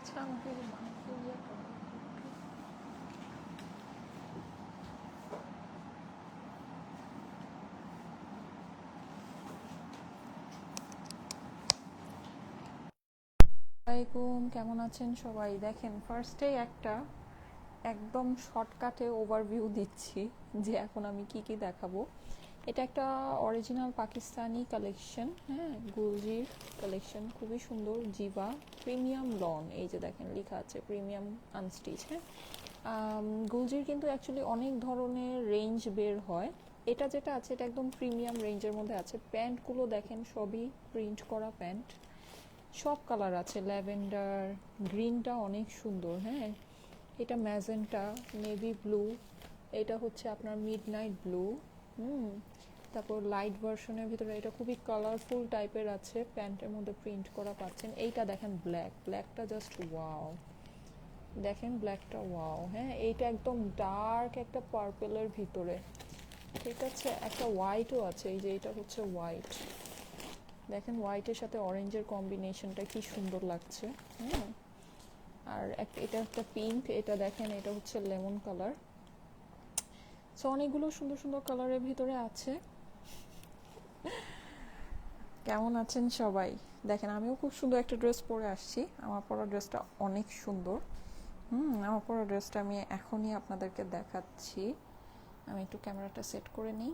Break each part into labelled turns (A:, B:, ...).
A: 창회만들려고 আসসালামাইকুম, কেমন আছেন সবাই? দেখেন, ফার্স্টেই একটা একদম শর্টকাটে ওভারভিউ দিচ্ছি যে এখন আমি কি কি দেখাবো। এটা একটা অরিজিনাল পাকিস্তানি কালেকশন, হ্যাঁ, গুলজির কালেকশন, খুবই সুন্দর। জিভা প্রিমিয়াম লন, এই যে দেখেন লেখা আছে প্রিমিয়াম আনস্টিচ। হ্যাঁ, গুলজির কিন্তু অ্যাকচুয়ালি অনেক ধরনের রেঞ্জ বের হয়। এটা যেটা আছে এটা একদম প্রিমিয়াম রেঞ্জের মধ্যে আছে। প্যান্টগুলো দেখেন সবই প্রিন্ট করা প্যান্ট, সব কালার আছে। ল্যাভেন্ডার, গ্রিনটা অনেক সুন্দর, হ্যাঁ, এটা ম্যাজেন্টা, নেভি ব্লু, এটা হচ্ছে আপনার মিড নাইট ব্লু, তারপর লাইট ভার্সনের ভিতরে এটা খুবই কালারফুল টাইপের আছে, প্যান্টের মধ্যে প্রিন্ট করা পাচ্ছেন। এইটা দেখেন ব্ল্যাক, ব্ল্যাকটা জাস্ট ওয়াও, দেখেন ব্ল্যাকটা ওয়াও। হ্যাঁ, এইটা একদম ডার্ক একটা পার্পেলের ভিতরে, ঠিক আছে। একটা হোয়াইটও আছে, এই যে এটা হচ্ছে হোয়াইট, দেখেন হোয়াইটের সাথে অরেঞ্জের কম্বিনেশনটা কি সুন্দর লাগছে। হ্যাঁ, আর এটা একটা পিঙ্ক, এটা দেখেন এটা হচ্ছে লেমন কালার। সো অনেকগুলো সুন্দর সুন্দর কালারের ভিতরে আছে। কেমন আছেন সবাই? দেখেন আমিও খুব সুন্দর একটা ড্রেস পরে আসছি, আমার পরা ড্রেসটা অনেক সুন্দর। আমার পরা ড্রেসটা আমি এখনই আপনাদেরকে দেখাচ্ছি। আমি একটু ক্যামেরাটা সেট করে নিই।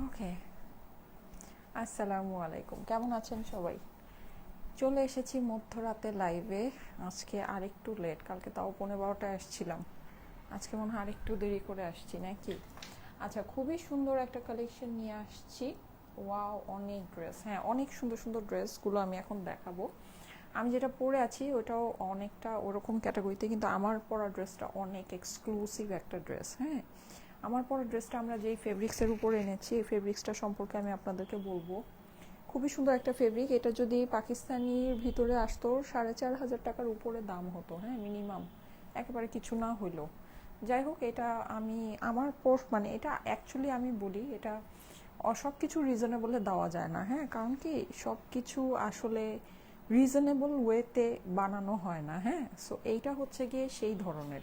A: ওকে, আসসালামু আলাইকুম, কেমন আছেন সবাই? চলে এসেছি মধ্যরাতে লাইভে। আজকে আরেকটু লেট, কালকে তাও 11:30টায় আসছিলাম, আজকে মনে হয় আরেকটু দেরি করে আসছি নাকি। আচ্ছা, খুবই সুন্দর একটা কালেকশন নিয়ে আসছি। ওয়াও, অনেক ড্রেস, হ্যাঁ অনেক সুন্দর সুন্দর ড্রেসগুলো আমি এখন দেখাবো। আমি যেটা পরে আছি ওটাও অনেকটা ওরকম ক্যাটাগরিতে, কিন্তু আমার পরা ড্রেসটা অনেক এক্সক্লুসিভ একটা ড্রেস। হ্যাঁ, আমার পরা ড্রেসটা আমরা যেই ফেব্রিক্সের উপরে এনেছি, এই ফেব্রিক্সটা সম্পর্কে আমি আপনাদেরকে বলবো। খুবই সুন্দর একটা ফেব্রিক। এটা যদি পাকিস্তানির ভিতরে আসতো 4,500 টাকার উপরে দাম হতো, হ্যাঁ মিনিমাম, একেবারে কিছু না হইলো। যাই হোক, এটা আমি আমার মানে এটা অ্যাকচুয়ালি আমি বলি এটা সব কিছু রিজনেবলে দেওয়া যায় না, হ্যাঁ, কারণ কি সব কিছু আসলে রিজনেবল ওয়েতে বানানো হয় না। হ্যাঁ, সো এইটা হচ্ছে গিয়ে সেই ধরনের,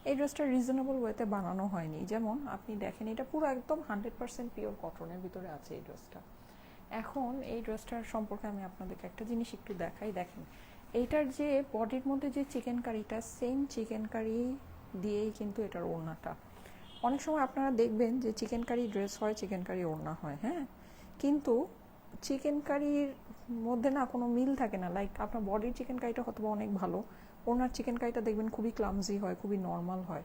A: এই ড্রেসটা রিজনেবল ওয়েতে বানানো হয়নি। যেমন আপনি দেখেন এটা পুরো একদম 100% পিওর কটনের ভিতরে আছে এই ড্রেসটা। এখন এই ড্রেসটার সম্পর্কে আমি আপনাদেরকে একটা জিনিস একটু দেখাই। দেখেন এইটার যে বডির মধ্যে যে চিকেন কারিটা, সেম চিকেন কারি দিয়েই কিন্তু এটার ওড়নাটা। অনেক সময় আপনারা দেখবেন যে চিকেন কারি ড্রেস হয়, চিকেন কারি ওড়না হয়, হ্যাঁ, কিন্তু চিকেন কারির মধ্যে না কোনো মিল থাকে না। লাইক আপনার বডির চিকেন কারিটা হয়তো অনেক ভালো, ওড়নার চিকেন কারিটা দেখবেন খুবই ক্লামজি হয়, খুবই নর্মাল হয়।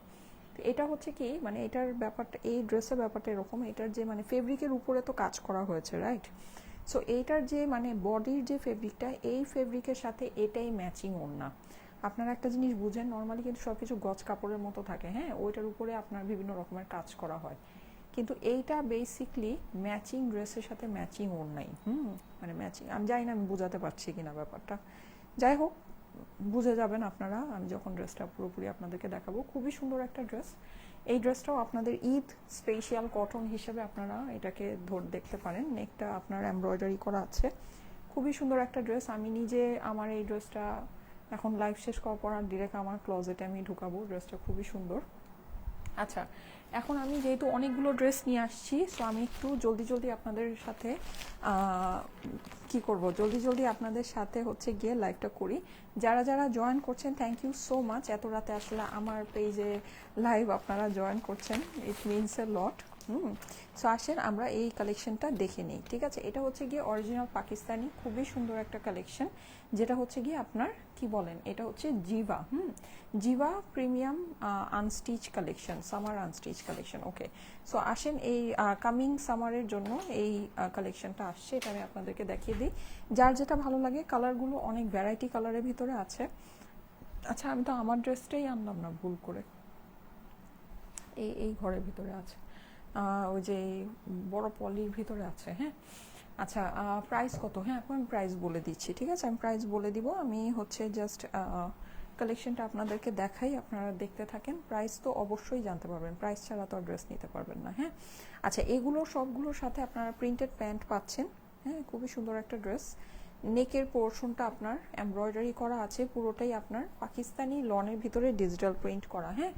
A: এটা হচ্ছে কি, মানে এটার ব্যাপারটা, এই ড্রেসের ব্যাপারটা এরকম, এটার যে মানে ফেব্রিকের উপরে তো কাজ করা হয়েছে, রাইট। সো এইটার যে মানে বডির যে ফেব্রিকটা, এই ফেব্রিকের সাথে এটাই ম্যাচিং ওড়না। আপনারা একটা জিনিস বুঝেন, নর্মালি কিন্তু সব কিছু গজ কাপড়ের মতো থাকে, হ্যাঁ, ওইটার উপরে আপনার বিভিন্ন রকমের কাজ করা হয়, কিন্তু এইটা বেসিকলি ম্যাচিং ড্রেসের সাথে ম্যাচিং ওড়নাই। মানে ম্যাচিং, আমি জানি না আমি বোঝাতে পারছি কিনা ব্যাপারটা। যাই হোক, বুঝে যাবেন আপনারা আমি যখন ড্রেসটা পুরোপুরি আপনাদেরকে দেখাবো। খুবই সুন্দর একটা ড্রেস। এই ড্রেসটাও আপনাদের ঈদ স্পেশাল কটন হিসেবে আপনারা এটাকে দেখতে পারেন। নেকটা আপনার এমব্রয়ডারি করা আছে, খুবই সুন্দর একটা ড্রেস। আমি নিজে আমার এই ড্রেসটা এখন লাইভ শেষ করার পর ডিরেক্ট আমার ক্লোজেটে আমি ঢুকাবো। ড্রেসটা খুবই সুন্দর। আচ্ছা, এখন আমি যেহেতু অনেকগুলো ড্রেস নিয়ে আসছি, সো আমি একটু জলদি জলদি আপনাদের সাথে কি করব, জলদি জলদি আপনাদের সাথে হচ্ছে গিয়ে লাইভটা করি। যারা যারা জয়েন করছেন, থ্যাংক ইউ সো মাচ। এত রাতে আসলে আমার পেজে লাইভ আপনারা জয়েন করছেন, it means a lot. So আসেন আমরা এই কালেকশনটা দেখে নিই, ঠিক আছে। এটা হচ্ছে গিয়ে অরিজিনাল পাকিস্তানি, খুবই সুন্দর একটা কালেকশন, যেটা হচ্ছে গিয়ে আপনার কি বলেন, এটা হচ্ছে Jiva, Jiva premium unstitch collection, summer unstitch collection. Okay, so আসেন এই কামিং সামারের জন্য এই কালেকশনটা আসছে, এটা আমি আপনাদেরকে দেখিয়ে দিই। যার যেটা ভালো লাগে, কালারগুলো অনেক ভ্যারাইটি কালারের ভিতরে আছে। আচ্ছা, আমি তো আমার ড্রেসটাই আনলাম না, ভুল করে এই এই ঘরের ভিতরে আছে, ওই যে বড় পলির ভিতরে আছে। হ্যাঁ, আচ্ছা, প্রাইস কত? হ্যাঁ, এখন আমি প্রাইস বলে দিচ্ছি, ঠিক আছে, আমি প্রাইস বলে দিব। আমি হচ্ছে জাস্ট কালেকশনটা আপনাদেরকে দেখাই, আপনারা দেখতে থাকেন। প্রাইস তো অবশ্যই জানতে পারবেন, প্রাইস ছাড়া তো ড্রেস নিতে পারবেন না। হ্যাঁ, আচ্ছা, এগুলো সবগুলোর সাথে আপনারা প্রিন্টেড প্যান্ট পাচ্ছেন। হ্যাঁ, খুবই সুন্দর একটা ড্রেস। নেকের পোর্শনটা আপনার এমব্রয়ডারি করা আছে, পুরোটাই আপনার পাকিস্তানি লনের ভিতরে ডিজিটাল প্রিন্ট করা। হ্যাঁ,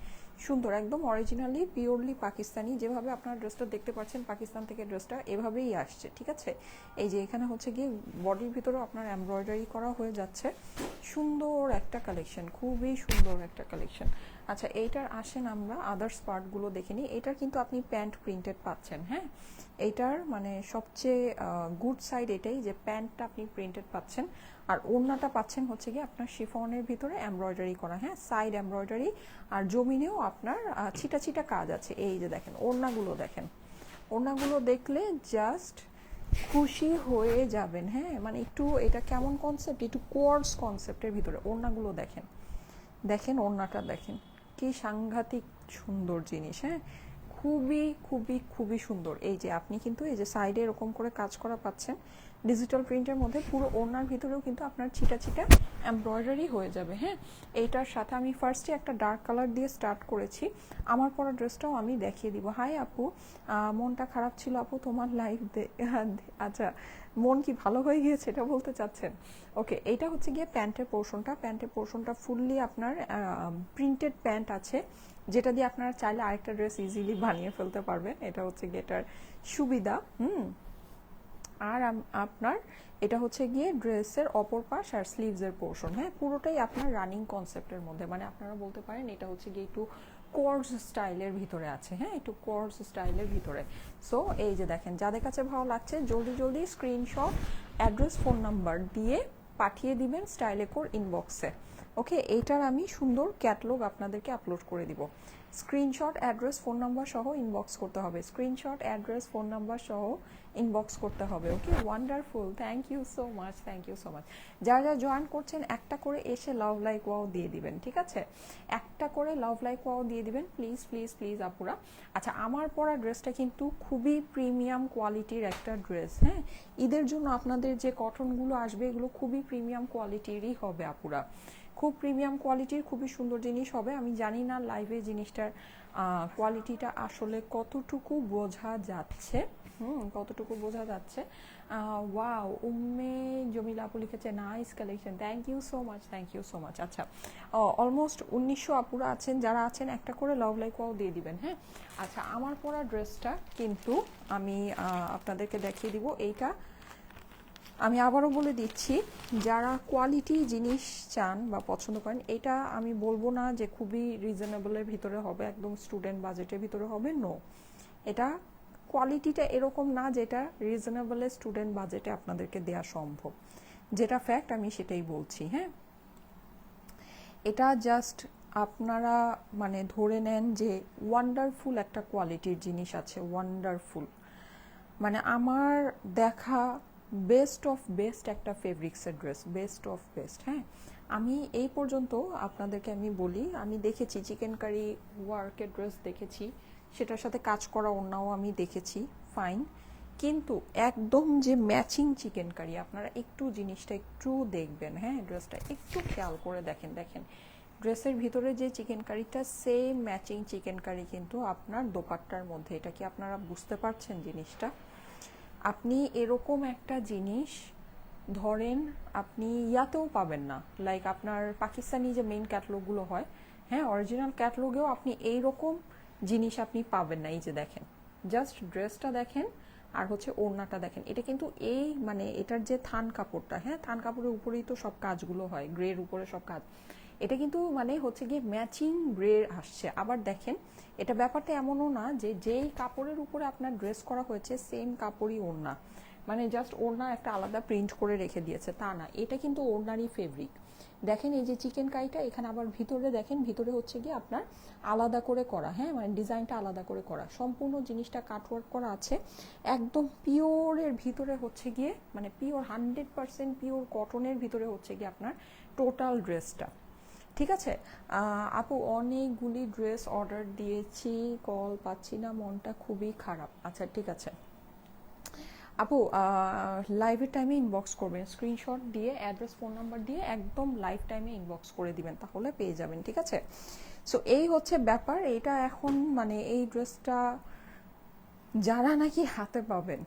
A: সুন্দর, একদম অরিজিনালি পিওরলি পাকিস্তানি। যেভাবে আপনার ড্রেসটা দেখতে পাচ্ছেন পাকিস্তান থেকে ড্রেসটা এভাবেই আসছে, ঠিক আছে। এই যে এখানে হচ্ছে গিয়ে বডির ভিতরেও আপনার এমব্রয়ডারি করা হয়ে যাচ্ছে। সুন্দর একটা কালেকশন, খুবই সুন্দর একটা কালেকশন। আচ্ছা, এইটার আসেন আমরা আদার্স পার্টগুলো দেখে নিই। এটার কিন্তু আপনি প্যান্ট প্রিন্টেড পাচ্ছেন। হ্যাঁ, এইটার মানে সবচেয়ে গুড সাইড এটাই যে প্যান্টটা আপনি প্রিন্টেড পাচ্ছেন, আর ওড়নাটা পাচ্ছেন হচ্ছে গিয়ে আপনার শিফনের ভিতরে এমব্রয়ডারি করা। হ্যাঁ, সাইড এমব্রয়ডারি, আর জমিনেও আপনার ছিটা ছিটা কাজ আছে। এই যে দেখেন ওড়নাগুলো, দেখেন ওড়নাগুলো দেখলে জাস্ট খুশি হয়ে যাবেন। হ্যাঁ, মানে একটু এটা কেমন কনসেপ্ট, একটু কোয়ার্স কনসেপ্টের ভিতরে ওড়নাগুলো দেখেন, দেখেন ওড়নাটা দেখেন, কি সাংঘাতিক সুন্দর জিনিস। হ্যাঁ, খুবই খুবই খুবই সুন্দর। এই যে আপনি কিন্তু এই যে সাইডে এরকম করে কাজ করা পাচ্ছেন ডিজিটাল প্রিন্টের মধ্যে, পুরো ওড়নার ভিতরেও কিন্তু আপনার ছিটা ছিটা এমব্রয়ডারি হয়ে যাবে। হ্যাঁ, এইটার সাথে আমি ফার্স্টে একটা ডার্ক কালার দিয়ে স্টার্ট করেছি। আমার পরা ড্রেসটাও আমি দেখিয়ে দিব। হাই আপু, মনটা খারাপ ছিল আপু তোমার লাইভ আচ্ছা, মন কি ভালো হয়ে গিয়েছে এটা বলতে চাচ্ছেন? ওকে, এইটা হচ্ছে গিয়ে প্যান্টের পোর্শনটা ফুললি আপনার প্রিন্টেড প্যান্ট আছে, যেটা দিয়ে আপনারা চাইলে আরেকটা ড্রেস ইজিলি বানিয়ে ফেলতে পারবেন। এটা হচ্ছে গিয়ে এটার সুবিধা। আর আপনার এটা হচ্ছে গিয়ে ড্রেসের অপর পাশ আর স্লিভসের পোর্শন। হ্যাঁ, পুরোটাই আপনার রানিং কনসেপ্টের মধ্যে, মানে আপনারা বলতে পারেন এটা হচ্ছে গিয়ে একটু কোর্স স্টাইলের ভিতরে আছে। হ্যাঁ, একটু কোর্স স্টাইলের ভিতরে। সো এই যে দেখেন, যাদের কাছে ভালো লাগছে জলদি জলদি স্ক্রিনশট, অ্যাড্রেস, ফোন নাম্বার দিয়ে পাঠিয়ে দিবেন স্টাইলেকোর ইনবক্সে। ওকে, এইটার আমি সুন্দর ক্যাটালগ আপনাদেরকে আপলোড করে দিব। স্ক্রিনশট, অ্যাড্রেস, ফোন নাম্বার সহ ইনবক্স করতে হবে। স্ক্রিনশট, অ্যাড্রেস, ফোন নাম্বার সহ ইনবক্স করতে হবে। Okay, wonderful, thank you so much, thank you so much. যারা যারা জয়েন করছেন একটা করে এসে লাভ লাইক ওয়াও দিয়ে দিবেন, ঠিক আছে? একটা করে লাভ লাইক ওয়াও দিয়ে দিবেন প্লিজ প্লিজ প্লিজ আপুরা। আচ্ছা, আমার পরা ড্রেসটা কিন্তু খুবই প্রিমিয়াম কোয়ালিটির একটা ড্রেস। হ্যাঁ, ঈদের জন্য আপনাদের যে কটনগুলো আসবে এগুলো খুবই প্রিমিয়াম কোয়ালিটিরই হবে আপুরা, খুব প্রিমিয়াম কোয়ালিটির, খুবই সুন্দর জিনিস হবে। আমি জানি না লাইভে জিনিসটার কোয়ালিটিটা আসলে কতটুকু বোঝা যাচ্ছে, কতটুকু বোঝা যাচ্ছে। ওয়াও, উম্মে জমিলা আপু লিখেছে nice collection, thank you so much, thank you so much. আচ্ছা, অলমোস্ট 1900 আপুরা আছেন, যারা আছেন একটা করে লাভ লাইক ওয়াও দিয়ে দিবেন। হ্যাঁ, আচ্ছা, আমার পরা ড্রেসটা কিন্তু আমি আপনাদেরকে দেখিয়ে দিব। এইটা আমি আবারও বলে দিচ্ছি, যারা কোয়ালিটি জিনিস চান বা পছন্দ করেন, এটা আমি বলবো না যে খুবই রিজনেবলের ভিতরে হবে, একদম স্টুডেন্ট বাজেটের ভিতরে হবে। নো, এটা কোয়ালিটিটা এরকম না যেটা রিজনেবলে স্টুডেন্ট বাজেটে আপনাদেরকে দেওয়া সম্ভব। যেটা ফ্যাক্ট আমি সেটাই বলছি। হ্যাঁ, এটা জাস্ট আপনারা মানে ধরে নেন যে ওয়ান্ডারফুল একটা কোয়ালিটির জিনিস আছে, ওয়ান্ডারফুল, মানে আমার দেখা বেস্ট অফ বেস্ট একটা ফেব্রিক্সের ড্রেস, বেস্ট অফ বেস্ট। হ্যাঁ, আমি এই পর্যন্ত আপনাদেরকে আমি বলি, আমি দেখেছি চিকেন কারি ওয়ার্কের ড্রেস দেখেছি, সেটার সাথে কাজ করা ওড়নাও আমি দেখেছি, ফাইন, কিন্তু একদম যে ম্যাচিং চিকেন কারি, আপনারা একটু জিনিসটা একটু দেখবেন। হ্যাঁ, ড্রেসটা একটু খেয়াল করে দেখেন, দেখেন ড্রেসের ভিতরে যে চিকেন কারিটা সেম ম্যাচিং চিকেন কারি কিন্তু আপনার দোপাট্টার মধ্যে। এটা কি আপনারা বুঝতে পারছেন জিনিসটা? আপনি এরকম একটা জিনিস ধরেন আপনি ইয়াতেও পাবেন না, লাইক আপনার পাকিস্তানি যে মেইন ক্যাটালগুলো হয়, হ্যাঁ, অরিজিনাল ক্যাটালগেও আপনি এইরকম জিনিস আপনি পাবেন না। এই যে দেখেন, জাস্ট ড্রেসটা দেখেন আর হচ্ছে ওড়নাটা দেখেন। এটা কিন্তু এই মানে এটার যে থান কাপড়টা, হ্যাঁ, থান কাপড়ের উপরেই তো সব কাজগুলো হয়, গ্রের উপরে সব কাজ। এটা কিন্তু মানে হচ্ছে গিয়ে ম্যাচিং গ্রে আসছে। আবার দেখেন, এটা ব্যাপারটা এমনও না যে যেই কাপড়ের উপরে আপনার ড্রেস করা হয়েছে সেম কাপড়ই ওড়না, মানে জাস্ট ওড়না একটা আলাদা প্রিন্ট করে রেখে দিয়েছে তা না, এটা কিন্তু ওড়নারই ফেব্রিক। দেখেন এই যে চিকেন কারিটা এখানে আবার ভিতরে দেখেন, ভিতরে হচ্ছে গিয়ে আপনার আলাদা করে করা, হ্যাঁ, মানে ডিজাইনটা আলাদা করে করা, সম্পূর্ণ জিনিসটা কাটওয়ার্ক করা আছে একদম পিওরের ভিতরে হচ্ছে গিয়ে, মানে পিওর 100% পিওর কটনের ভিতরে হচ্ছে গিয়ে আপনার টোটাল ড্রেসটা। ঠিক আছে আপু, অনেকগুলি ড্রেস অর্ডার দিয়েছি, কল পাচ্ছি না, মনটা খুবই খারাপ। আচ্ছা ঠিক আছে, আপু লাইভের টাইমে ইনবক্স করবেন, স্ক্রিনশট দিয়ে অ্যাড্রেস ফোন নাম্বার দিয়ে একদম লাইভ টাইমে ইনবক্স করে দিবেন, তাহলে পেয়ে যাবেন, ঠিক আছে? সো এই হচ্ছে ব্যাপার। এটা এখন মানে এই ড্রেসটা যারা নাকি হাতে পাবেন,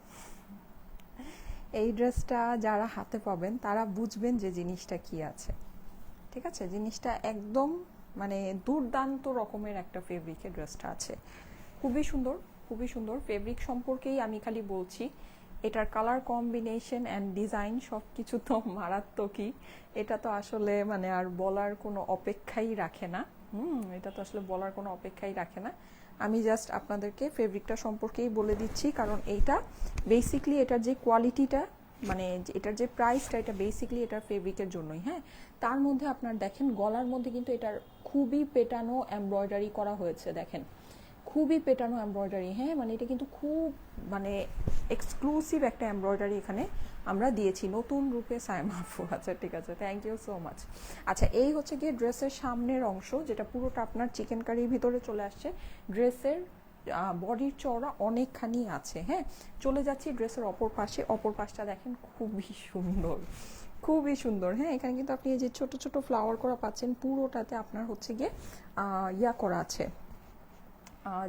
A: এই ড্রেসটা যারা হাতে পাবেন তারা বুঝবেন যে জিনিসটা কি আছে, ঠিক আছে? জিনিসটা একদম মানে দুর্দান্ত রকমের একটা ফেব্রিকের ড্রেসটা আছে, খুবই সুন্দর, খুবই সুন্দর। ফেব্রিক সম্পর্কেই আমি খালি বলছি, এটার কালার কম্বিনেশন অ্যান্ড ডিজাইন সব কিছু তো মারাত্মকই। এটা তো আসলে মানে আর বলার কোনো অপেক্ষাই রাখে না। এটা তো আসলে বলার কোনো অপেক্ষাই রাখে না। আমি জাস্ট আপনাদেরকে ফেব্রিকটা সম্পর্কেই বলে দিচ্ছি, কারণ এইটা বেসিকলি এটার যে কোয়ালিটিটা মানে এটার যে প্রাইসটা, এটা বেসিকলি এটার ফেব্রিকের জন্যই। হ্যাঁ, তার মধ্যে আপনার দেখেন গলার মধ্যে কিন্তু এটার খুবই পেটানো এমব্রয়ডারি করা হয়েছে, দেখেন খুবই পেটানো এমব্রয়ডারি। হ্যাঁ, মানে এটা কিন্তু খুব মানে এক্সক্লুসিভ একটা এমব্রয়ডারি এখানে আমরা দিয়েছি নতুন রূপে সায়মা আপু। আচ্ছা ঠিক আছে, থ্যাংক ইউ সো মাচ। আচ্ছা, এই হচ্ছে গিয়ে ড্রেসের সামনের অংশ, যেটা পুরোটা আপনার চিকেন কারির ভিতরে চলে আসছে। ড্রেসের বডির চওড়া অনেকখানি আছে। হ্যাঁ, চলে যাচ্ছি ড্রেসের অপর পাশে। অপর পাশটা দেখেন খুবই সুন্দর, খুবই সুন্দর। হ্যাঁ, এখানে কিন্তু আপনি এই যে ছোট ছোট ফ্লাওয়ার করা পাচ্ছেন, পুরোটাতে আপনার হচ্ছে গিয়ে ইয়া করা আছে,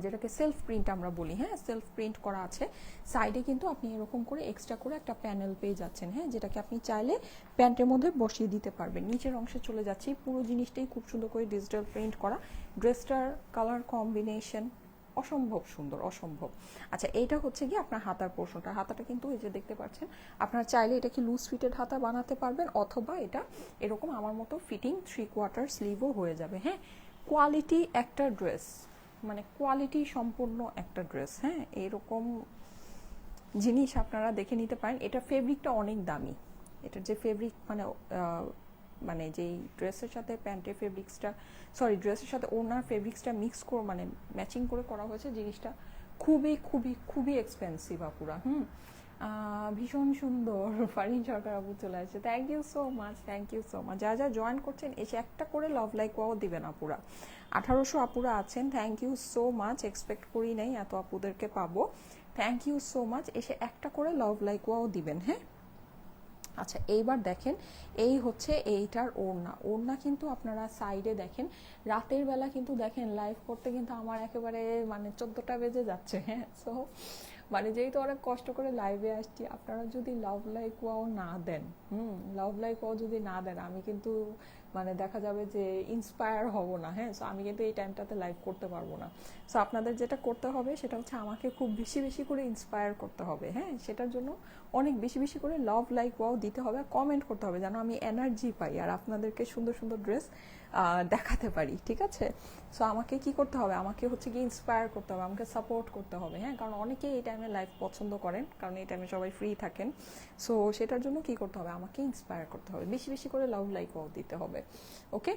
A: যেটাকে সেলফ প্রিন্ট আমরা বলি। হ্যাঁ, সেলফ প্রিন্ট করা আছে। সাইডে কিন্তু আপনি এরকম করে এক্সট্রা করে একটা প্যানেল পেয়ে যাচ্ছেন। হ্যাঁ, যেটাকে আপনি চাইলে প্যান্টের মধ্যে বসিয়ে দিতে পারবেন। নিচের অংশে চলে যাচ্ছি, পুরো জিনিসটাই খুব সুন্দর করে ডিজিটাল প্রিন্ট করা। ড্রেসটার কালার কম্বিনেশন অসম্ভব সুন্দর, অসম্ভব। আচ্ছা, এইটা হচ্ছে গিয়ে আপনার হাতার পোর্শনটা। হাতাটা কিন্তু এই যে দেখতে পাচ্ছেন, আপনারা চাইলে এটাকে লুজ ফিটেড হাতা বানাতে পারবেন, অথবা এটা এরকম আমার মতো ফিটিং 3/4 স্লিভও হয়ে যাবে। হ্যাঁ, কোয়ালিটি একটা ড্রেস, মানে কোয়ালিটি সম্পূর্ণ একটা ড্রেস। হ্যাঁ, এরকম জিনিস আপনারা দেখে নিতে পারেন। এটা ফেব্রিকটা অনেক দামি। এটার যে ফেব্রিক মানে মানে যেই ড্রেসের সাথে প্যান্টের ফেব্রিক্সটা, সরি ড্রেসের সাথে ওনার ফেব্রিক্সটা মিক্স করে মানে ম্যাচিং করে করা হয়েছে, জিনিসটা খুবই খুবই খুবই এক্সপেন্সিভ আপুরা। ভীষণ সুন্দর। ফারিন সরকার আপু চলে আসছে, thank you so much, thank you so much. যারা যারা জয়েন করছেন এসে একটা করে লাভ লাইক ওয়াও দিবেন আপুরা। 1800 আপুরা আছেন, thank you so much. Expect করি নাই এত আপুদেরকে পাবো, থ্যাংক ইউ সো মাচ। এসে একটা করে লাভ লাইক ওয়াও দিবেন। হ্যাঁ, আচ্ছা এইবার দেখেন, এই হচ্ছে এইটার ওড়না। ওড়না কিন্তু আপনারা সাইডে দেখেন, রাতের বেলা কিন্তু দেখেন লাইভ করতে কিন্তু আমার একেবারে মানে 14টা বেজে যাচ্ছে। হ্যাঁ, সো মানে যেহেতু অনেক কষ্ট করে লাইভে আসছি, আপনারা যদি লাভ লাইক ওয়াও না দেন, লাভ লাইক ওয়াও যদি না দেন, আমি কিন্তু মানে দেখা যাবে যে ইন্সপায়ার হব না। হ্যাঁ, সো আমি কিন্তু এই টাইমটাতে লাইভ করতে পারবো না। সো আপনাদের যেটা করতে হবে সেটা হচ্ছে আমাকে খুব বেশি বেশি করে ইন্সপায়ার করতে হবে। হ্যাঁ, সেটার জন্য অনেক বেশি বেশি করে লাভ লাইক ওয়াও দিতে হবে, কমেন্ট করতে হবে, যেন আমি এনার্জি পাই আর আপনাদেরকে সুন্দর সুন্দর ড্রেস দেখাতে পারি, ঠিক আছে? সো আমাকে কি করতে হবে, আমাকে হচ্ছে কি ইন্সপায়ার করতে হবে, আমাকে সাপোর্ট করতে হবে। হ্যাঁ, কারণ অনেকেই এই টাইমে লাইভ পছন্দ করেন, কারণ এই টাইমে সবাই ফ্রি থাকেন। সো সেটার জন্য কি করতে হবে, আমাকে ইন্সপায়ার করতে হবে, বেশি বেশি করে লাভ লাইক ওয়াও দিতে হবে। ওকে,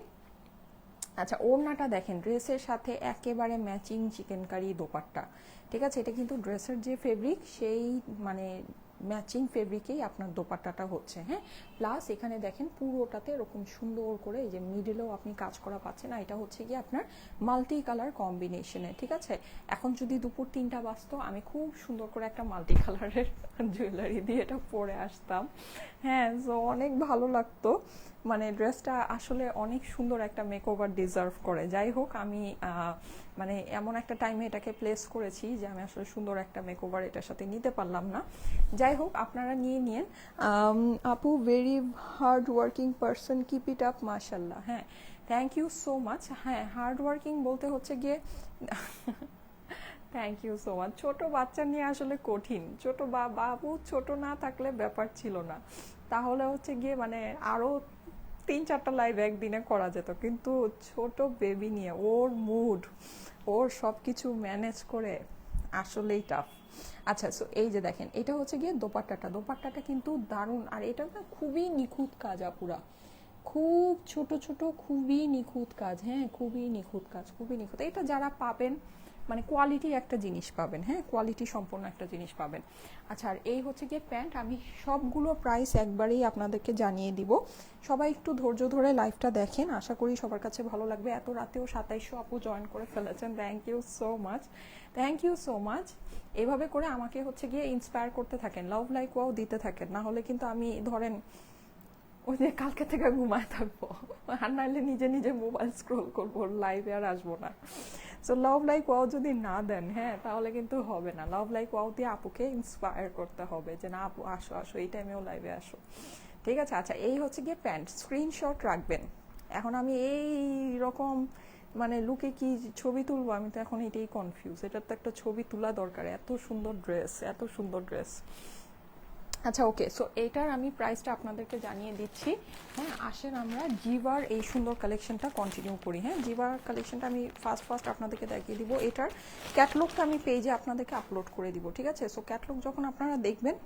A: আচ্ছা ওড়নাটা দেখেন, ড্রেসের সাথে একেবারে ম্যাচিং চিকেন কারি দোপাট্টা, ঠিক আছে? এটা কিন্তু ড্রেসের যে ফেব্রিক সেই মানে ম্যাচিং ফেব্রিকেই আপনার দোপাট্টাটা হচ্ছে। হ্যাঁ, প্লাস এখানে দেখেন পুরোটাতে এরকম সুন্দর করে এই যে মিডলেও আপনি কাজ করা পাচ্ছেন। আর এটা হচ্ছে কি আপনার মাল্টি কালার কম্বিনেশনে, ঠিক আছে? এখন যদি দুপুর 3টা বাজতো, আমি খুব সুন্দর করে একটা মাল্টি কালারের জুয়েলারি দিয়ে এটা পরে আসতাম। হ্যাঁ, সো অনেক ভালো লাগতো। মানে ড্রেসটা আসলে অনেক সুন্দর একটা মেকওভার ডিজার্ভ করে। যাই হোক, আমি মানে এমন একটা টাইমে এটাকে প্লেস করেছি যে আমি আসলে সুন্দর একটা মেকওভার এটার সাথে নিতে পারলাম না। যাই হোক, আপনারা নিয়ে নিন। আপু very hard working person, keep it up, মাশাল্লাহ। হ্যাঁ, থ্যাংক ইউ সো মাচ। হ্যাঁ, হার্ড ওয়ার্কিং বলতে হচ্ছে গিয়ে থ্যাংক ইউ সো মাচ। ছোট বাচ্চা নিয়ে আসলে কঠিন। ছোট বাবু ছোট না থাকলে ব্যাপার ছিল না, তাহলে হচ্ছে গিয়ে মানে আরো 3-4টা লাইভ একদিনে করা যেত, কিন্তু ছোট বেবি নিয়ে ওর মুড, ওর সব কিছু ম্যানেজ করে আসলেই টাফ। আচ্ছা, সো এই যে দেখেন, এটা হচ্ছে গিয়ে দোপাট্টাটা। দোপাট্টাটা কিন্তু দারুণ, আর এটা না খুবই নিখুঁত কাজ আপুরা, খুব ছোট ছোট খুবই নিখুঁত কাজ। হ্যাঁ, খুবই নিখুঁত কাজ, খুবই নিখুঁত। এটা যারা পাবেন মানে কোয়ালিটি একটা জিনিস পাবেন। হ্যাঁ, কোয়ালিটি সম্পন্ন একটা জিনিস পাবেন। আচ্ছা, আর এই হচ্ছে গিয়ে প্যান্ট। আমি সবগুলো প্রাইস একবারেই আপনাদেরকে জানিয়ে দিব। সবাই একটু ধৈর্য ধরে লাইভটা দেখেন, আশা করি সবার কাছে ভালো লাগবে। এত রাতেও 2700 আপু জয়েন করে ফেলেছেন, thank you so much, thank you so much. এভাবে করে আমাকে হচ্ছে গিয়ে ইন্সপায়ার করতে থাকেন, লাভ লাইক ওয়াও দিতে থাকেন, না হলে কিন্তু আমি ধরেন ওই যে কালকে থেকে ঘুমায় থাকবো, আর নাহলে নিজে নিজে মোবাইল স্ক্রোল করবো, লাইভে আর আসবো না। সো লাভ লাইক ওয়াও যদি না দেন, হ্যাঁ, তাহলে কিন্তু হবে না। লাভ লাইক ওয়াও দিয়ে আপুকে ইন্সপায়ার করতে হবে যে না আপু আসো আসো, এই টাইমেও লাইভে আসো, ঠিক আছে? আচ্ছা, এই হচ্ছে গিয়ে প্যান্ট, স্ক্রিনশট রাখবেন। এখন আমি এই রকম মানে লুকে কি ছবি তুলবো, আমি তো এখন এটাই কনফিউজ। এটার তো একটা ছবি তোলা দরকার, এত সুন্দর ড্রেস, এত সুন্দর ড্রেস। আচ্ছা ওকে, সো এইটার আমি প্রাইসটা আপনাদেরকে জানিয়ে দিচ্ছি। হ্যাঁ, আসেন আমরা জিভার এই সুন্দর কালেকশনটা কন্টিনিউ করি। হ্যাঁ, জিভার কালেকশনটা আমি ফার্স্ট আপনাদেরকে দেখিয়ে দিব। এটার ক্যাটলগটা আমি পেজে আপনাদেরকে আপলোড করে দিব, ঠিক আছে? সো ক্যাটলগ যখন আপনারা দেখবেন,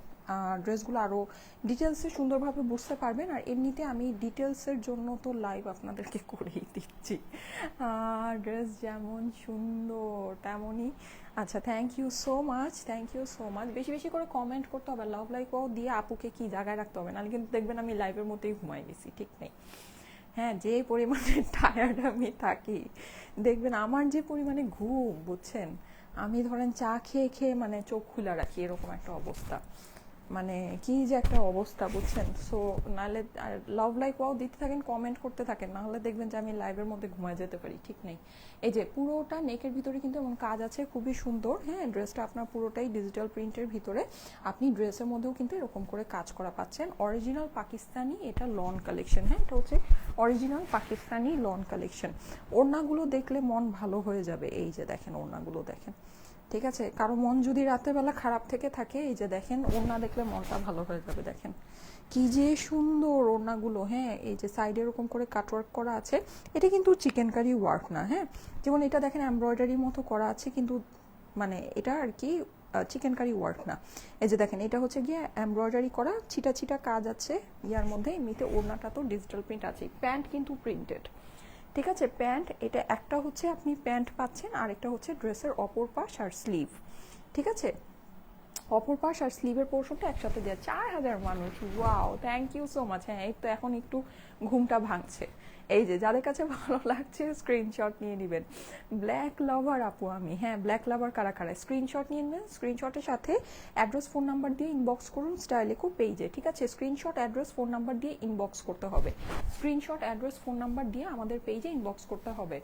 A: ড্রেসগুলো আরও ডিটেলসে সুন্দরভাবে বুঝতে পারবেন। আর এমনিতে আমি ডিটেলসের জন্য তো লাইভ আপনাদেরকে করেই দিচ্ছি। ড্রেস যেমন সুন্দর তেমনই। আচ্ছা, thank you so much, thank you so much. বেশি বেশি করে কমেন্ট করতে হবে, লাভ লাইক ও দিয়ে আপুকে কি জায়গায় রাখতে হবে, নাহলে কিন্তু দেখবেন আমি লাইভের মধ্যেই ঘুমাই গেছি, ঠিক নেই। হ্যাঁ, যে পরিমাণে টায়ার্ড আমি থাকি, দেখবেন আমার যে পরিমাণে ঘুম, বুঝছেন, আমি ধরেন চা খেয়ে খেয়ে মানে চোখ খুলে রাখি, এরকম একটা অবস্থা। মানে কি যে একটা অবস্থা, বুঝছেন? সো নাহলে লাভ লাইক ওয়াও দিতে থাকেন, কমেন্ট করতে থাকেন, না হলে দেখবেন যে আমি লাইভের মধ্যে ঘুমায় যেতে পারি, ঠিক নেই। এই যে পুরোটা নেকের ভিতরে কিন্তু এমন কাজ আছে, খুবই সুন্দর। হ্যাঁ, ড্রেসটা আপনার পুরোটাই ডিজিটাল প্রিন্টের ভিতরে, আপনি ড্রেসের মধ্যেও কিন্তু এরকম করে কাজ করা পাচ্ছেন। অরিজিনাল পাকিস্তানি এটা লন কালেকশন। হ্যাঁ, এটা হচ্ছে অরিজিনাল পাকিস্তানি লন কালেকশন। ওড়নাগুলো দেখলে মন ভালো হয়ে যাবে। এই যে দেখেন ওড়নাগুলো দেখেন, ঠিক আছে? কারো মন যদি রাতের বেলা খারাপ থেকে থাকে, এই যে দেখেন ওড়না দেখলে মনটা ভালো হয়ে যাবে। দেখেন কি যে সুন্দর ওড়নাগুলো। হ্যাঁ, এই যে সাইডে এরকম করে কাটওয়ার্ক করা আছে, এটা কিন্তু চিকেন কারি ওয়ার্ক না। হ্যাঁ, যেমন এটা দেখেন এমব্রয়ডারি মতো করা আছে, কিন্তু মানে এটা আর কি চিকেন কারি ওয়ার্ক না। এই যে দেখেন এটা হচ্ছে গিয়ে এমব্রয়ডারি করা, ছিটা ছিটা কাজ আছে ইয়ার মধ্যে। এমনিতে ওড়নাটা তো ডিজিটাল প্রিন্ট আছে, প্যান্ট কিন্তু প্রিন্টেড, ঠিক আছে? প্যান্ট এটা একটা হচ্ছে আপনি প্যান্ট পাচ্ছেন, আর একটা হচ্ছে ড্রেসের অপর পাশ আর স্লিভ, ঠিক আছে? অপর পাশ আর স্লিভের পোর্শনটা একসাথে দেওয়া। 4000 মানুষ, wow, thank you so much. হ্যাঁ, এই তো এখন একটু ঘুমটা ভাঙছে। এই যে যাদের কাছে ভালো লাগছে স্ক্রিনশট নিয়ে নেবেন। ব্ল্যাক লাভার আপু আমি, হ্যাঁ, ব্ল্যাক লাভার কারা কারা স্ক্রিনশট নিয়ে নেবেন। স্ক্রিনশটের সাথে অ্যাড্রেস ফোন নাম্বার দিয়ে ইনবক্স করুন স্টাইলিকো পেজে, ঠিক আছে? স্ক্রিনশট অ্যাড্রেস ফোন নাম্বার দিয়ে ইনবক্স করতে হবে। স্ক্রিনশট অ্যাড্রেস ফোন নাম্বার দিয়ে আমাদের পেজে ইনবক্স করতে হবে।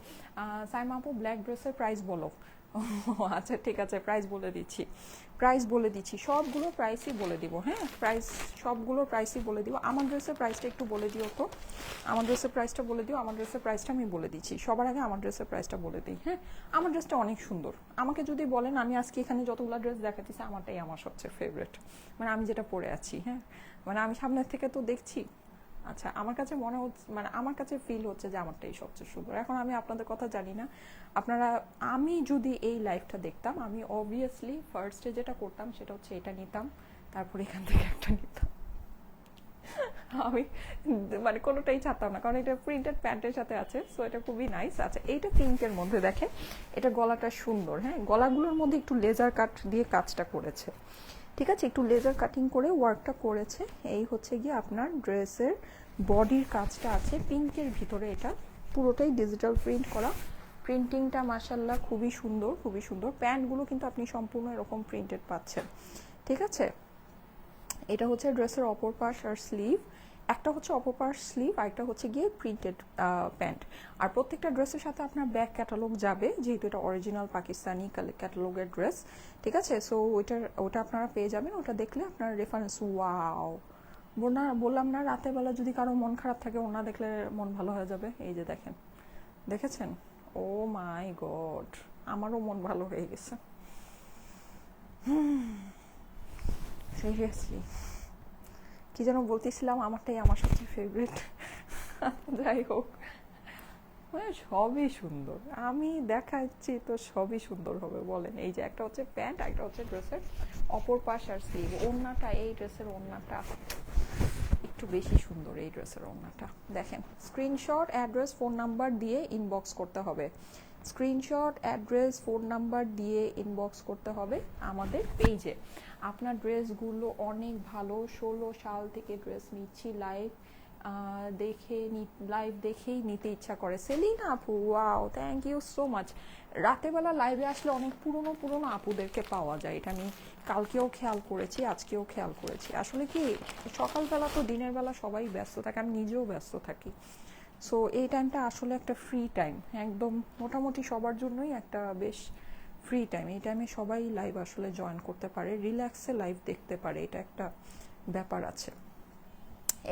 A: সাইমা আপু ব্ল্যাক ড্রেসের প্রাইস বলো। আচ্ছা ঠিক আছে, প্রাইস বলে দিচ্ছি, প্রাইস বলে দিচ্ছি, সবগুলো প্রাইসই বলে দিব। হ্যাঁ, প্রাইস সবগুলোর প্রাইসই বলে দিব। আমার ড্রেসের প্রাইসটা একটু বলে দিও তো, আমার ড্রেসের প্রাইসটা বলে দিও। আমার ড্রেসের প্রাইসটা আমি বলে দিচ্ছি, সবার আগে আমার ড্রেসের প্রাইসটা বলে দিই। হ্যাঁ, আমার ড্রেসটা অনেক সুন্দর। আমাকে যদি বলেন, আমি আজকে এখানে যতগুলো ড্রেস দেখাতেছি, আমারটাই আমার সবচেয়ে ফেভারিট, মানে আমি যেটা পরে আছি। হ্যাঁ, মানে আমি সামনের থেকে তো দেখছি, আচ্ছা আমার কাছে মনে হচ্ছে, মানে আমার কাছে ফিল হচ্ছে যে আমারটাই সবচেয়ে সুন্দর। এখন আমি আপনাদের কথা জানি না, আপনারা, আমি যদি এই লাইফটা দেখতাম, আমি অবভিয়াসলি ফার্স্টে যেটা করতাম সেটা হচ্ছে এটা নিতাম, তারপর এখান থেকে একটা নিতাম। আমি মানে কোনোটাই ছাড়তাম না, কারণ এটা প্রিন্টেড প্যান্টের সাথে আছে, সো এটা খুবই নাইস। আচ্ছা, এইটা পিঙ্কের মধ্যে দেখেন, এটা গলাটা সুন্দর। হ্যাঁ, গলাগুলোর মধ্যে একটু লেজার কাট দিয়ে কাজটা করেছে, ঠিক আছে? একটু লেজার কাটিং করে ওয়ার্কটা করেছে। এই হচ্ছে গিয়ে আপনার ড্রেসের বডির কাজটা আছে পিঙ্কের ভিতরে, এটা পুরোটাই ডিজিটাল প্রিন্ট করা। প্রিন্টিংটা মাশাল্লাহ খুবই সুন্দর, খুবই সুন্দর। প্যান্টগুলো কিন্তু আপনি সম্পূর্ণ এরকম প্রিন্টেড পাচ্ছেন, ঠিক আছে? এটা হচ্ছে ড্রেসের অপর পাশ আর স্লিভ, একটা হচ্ছে অপর পাশ স্লিভ, আর একটা হচ্ছে গিয়ে প্রিন্টেড প্যান্ট। আর প্রত্যেকটা ড্রেসের সাথে আপনার ব্যাক ক্যাটালগ যাবে, যেহেতু এটা অরিজিনাল পাকিস্তানি ক্যাটালগের ড্রেস, ঠিক আছে? সো ওটা আপনারা পেয়ে যাবেন, ওটা দেখলে আপনার রেফারেন্স। ওয়াও, বললাম না, রাতের বেলা যদি কারো মন খারাপ থাকে, ওনা দেখলে মন ভালো হয়ে যাবে। এই যে দেখেন, দেখেছেন? ও মাই গড, আমারও মন ভালো হয়ে গেছে, সিরিয়াসলি। কি যেন বলতেছিলাম, আমারটাই আমার সবচেয়ে ফেভারিট। যাই হোক, মানে সবই সুন্দর, আমি দেখাচ্ছি তো সবই সুন্দর হবে বলেন। এই যে একটা হচ্ছে প্যান্ট, একটা হচ্ছে ড্রেসের অপর পাশ আর স্লিভ। ওড়নাটা, এই ড্রেসের ওড়নাটা একটু বেশি সুন্দর, এই ড্রেসের ওড়নাটা দেখেন। স্ক্রিনশট অ্যাড্রেস ফোন নাম্বার দিয়ে ইনবক্স করতে হবে, স্ক্রিনশট অ্যাড্রেস ফোন নাম্বার দিয়ে ইনবক্স করতে হবে আমাদের পেজে। আপনার ড্রেসগুলো অনেক ভালো, 16 সাল থেকে ড্রেস নিচ্ছি লাইভ, দেখে লাইভ দেখেই নিতে ইচ্ছা করে। সেলিনা আপু, wow, thank you so much. রাতেবেলা লাইভে আসলে অনেক পুরনো পুরনো আপুদেরকে পাওয়া যায়, এটা আমি কালকেও খেয়াল করেছি, আজকেও খেয়াল করেছি। আসলে কি সকালবেলা তো দিনের বেলা সবাই ব্যস্ত থাকে, আমি নিজেও ব্যস্ত থাকি। সো এই টাইমটা আসলে একটা ফ্রি টাইম, একদম মোটামুটি সবার জন্যই একটা বেশ ফ্রি টাইম। এই টাইমে সবাই লাইভ আসলে জয়েন করতে পারে, রিল্যাক্সে লাইভ দেখতে পারে, এটা একটা ব্যাপার আছে।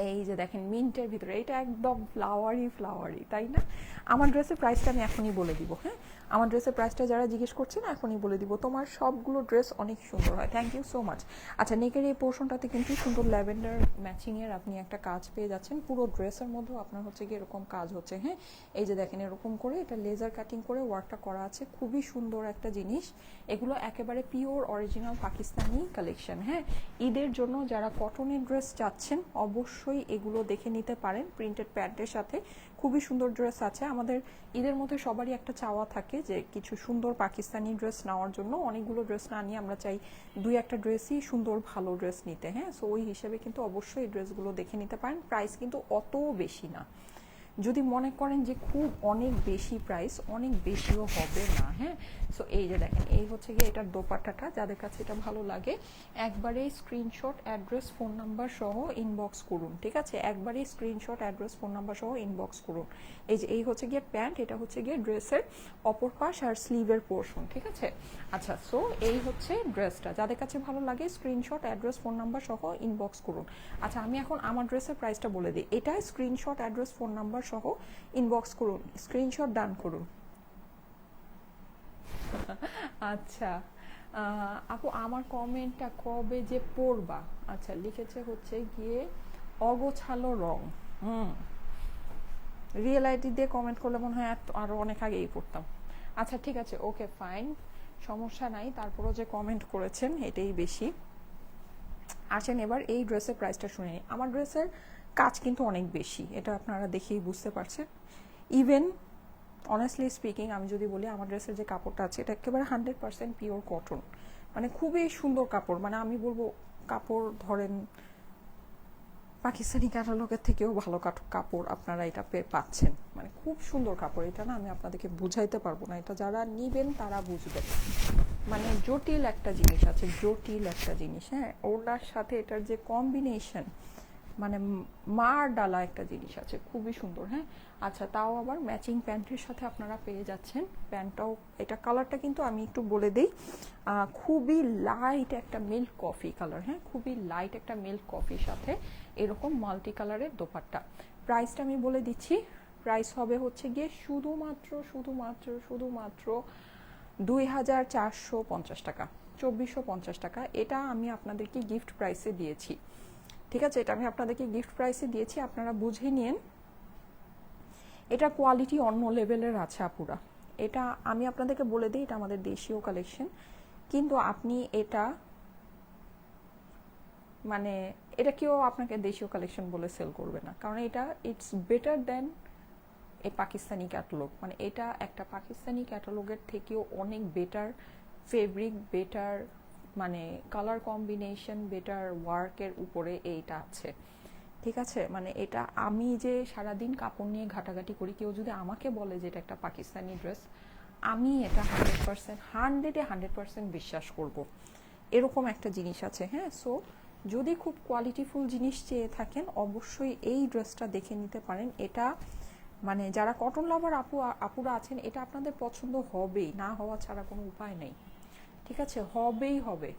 A: এই যে দেখেন মিন্টের ভিতরে, এটা একদম ফ্লাওয়ারি ফ্লাওয়ারি, তাই না? আমার ড্রেসের প্রাইসটা আমি এখনই বলে দিব। হ্যাঁ, আমার ড্রেসের প্রাইসটা যারা জিজ্ঞেস করছে না এখনই বলে দিব। তোমার সবগুলো ড্রেস অনেক সুন্দর হয়, থ্যাংক ইউ সো মাচ। আচ্ছা, নেকের এই পোর্শনটাতে কিন্তু সুন্দর ল্যাভেন্ডার ম্যাচিংয়ের আপনি একটা কাজ পেয়ে যাচ্ছেন, পুরো ড্রেসের মধ্যেও আপনার হচ্ছে কি এরকম কাজ হচ্ছে। হ্যাঁ, এই যে দেখেন এরকম করে এটা লেজার কাটিং করে ওয়ার্কটা করা আছে, খুবই সুন্দর একটা জিনিস। এগুলো একেবারে পিওর অরিজিনাল পাকিস্তানি কালেকশন। হ্যাঁ, ঈদের জন্য যারা কটনের ড্রেস চাচ্ছেন অবশ্যই এগুলো দেখে নিতে পারেন। প্রিন্টেড প্যান্টের সাথে খুবই সুন্দর ড্রেস আছে। আমাদের ঈদের মধ্যে সবারই একটা চাওয়া থাকে যে কিছু সুন্দর পাকিস্তানি ড্রেস নেওয়ার জন্য, অনেকগুলো ড্রেস না নিয়ে আমরা চাই দুই একটা ড্রেসই সুন্দর ভালো ড্রেস নিতে। হ্যাঁ, সো ওই হিসেবে কিন্তু অবশ্যই এই ড্রেসগুলো দেখে নিতে পারেন। প্রাইস কিন্তু অত বেশি না, যদি মনে করেন যে খুব অনেক বেশি প্রাইস, অনেক বেশিও হবে না। হ্যাঁ, সো এই যে দেখেন এই হচ্ছে গিয়ে এটার দোপাট্টাটা, যাদের কাছে এটা ভালো লাগে একবারেই স্ক্রিনশট অ্যাড্রেস ফোন নাম্বার সহ ইনবক্স করুন। ঠিক আছে, একবারেই স্ক্রিনশট অ্যাড্রেস ফোন নাম্বার সহ ইনবক্স করুন। এই যে এই হচ্ছে গিয়ে প্যান্ট, এটা হচ্ছে গিয়ে ড্রেসের অপর পাশ আর স্লিভের পোর্শন। ঠিক আছে, আচ্ছা, সো এই হচ্ছে ড্রেসটা, যাদের কাছে ভালো লাগে স্ক্রিনশট অ্যাড্রেস ফোন নাম্বার সহ ইনবক্স করুন। আচ্ছা, আমি এখন আমার ড্রেসের প্রাইসটা বলে দিই। এটা স্ক্রিনশট অ্যাড্রেস ফোন নাম্বার সহ ইনবক্স করুন, স্ক্রিনশট ডান করুন। আচ্ছা, আপু আমার কমেন্টটা কবে যে পড়বা? আচ্ছা, লিখেছে হচ্ছে গিয়ে অগোছালো রং। রিয়েল আইডি দিয়ে কমেন্ট করলে মনে হয় আরও অনেক আগেই পড়তাম। আচ্ছা ঠিক আছে, ওকে ফাইন, সমস্যা নাই, তারপরও যে কমেন্ট করেছেন এটাই বেশি। আসেন এবার এই ড্রেসের প্রাইসটা শুনে নিই। আমার ড্রেসের কাজ কিন্তু অনেক বেশি, এটা আপনারা দেখেই বুঝতে পারছেন। ইভেন অনেস্টলি স্পিকিং আমি যদি বলি আমার ড্রেসের যে কাপড়টা আছে এটা একেবারে 100% পিওর কটন, মানে খুবই সুন্দর কাপড়। মানে আমি বলবো কাপড় ধরেন পাকিস্তানি ক্যাটালগের থেকেও ভালো কাপড় আপনারা এটা পাচ্ছেন, মানে খুব সুন্দর কাপড়। এটা না আমি আপনাদেরকে বুঝাইতে পারবো না, এটা যারা নিবেন তারা বুঝবেন। মানে জটিল একটা জিনিস আছে, জটিল একটা জিনিস। হ্যাঁ, ওটার সাথে এটার যে কম্বিনেশন, মানে মার ডালা একটা জিনিস আছে, খুবই সুন্দর। হ্যাঁ, আচ্ছা, তাও আবার ম্যাচিং প্যান্টের সাথে আপনারা পেয়ে যাচ্ছেন। প্যান্টটাও, এটা কালারটা কিন্তু আমি একটু বলে দিই, খুবই লাইট একটা মিল্ক কফি কালার। হ্যাঁ, খুবই লাইট একটা মিল্ক কফির সাথে এরকম মাল্টি কালারের দোপাট্টা। প্রাইসটা আমি বলে দিচ্ছি, প্রাইস হবে হচ্ছে গিয়ে শুধুমাত্র শুধুমাত্র শুধুমাত্র 2450 টাকা, 2450 টাকা। এটা আমি আপনাদেরকে গিফট প্রাইসে দিয়েছি। ঠিক আছে, এটা আমি আপনাদেরকে গিফট প্রাইসে দিয়েছি, আপনারা বুঝে নিন। এটা কোয়ালিটি অন্য লেভেলের আছে আপুরা। এটা আমি আপনাদেরকে বলে দিই, এটা আমাদের দেশীয় কালেকশন, কিন্তু আপনি এটা মানে এটা কেউ আপনাকে দেশীয় কালেকশন বলে সেল করবে না, কারণ এটা ইটস বেটার দেন এই পাকিস্তানি ক্যাটালগ। মানে এটা একটা পাকিস্তানি ক্যাটালগের থেকেও অনেক বেটার ফেব্রিক, বেটার মানে কালার কম্বিনেশন, বেটার ওয়ার্কের উপরে এইটা আছে। ঠিক আছে, মানে এটা আমি যে সারাদিন কাপড় নিয়ে ঘাটাঘাটি করি, কেউ যদি আমাকে বলে যে এটা একটা পাকিস্তানি ড্রেস, আমি এটা 100% বিশ্বাস করব। এরকম একটা জিনিস আছে। হ্যাঁ, সো যদি খুব কোয়ালিটিফুল জিনিস চেয়ে থাকেন অবশ্যই এই ড্রেসটা দেখে নিতে পারেন। এটা মানে যারা কটন লাভার আপুরা আছেন, এটা আপনাদের পছন্দ হবেই, না হওয়া ছাড়া কোনো উপায় নেই। ঠিক আছে, হবেই হবে।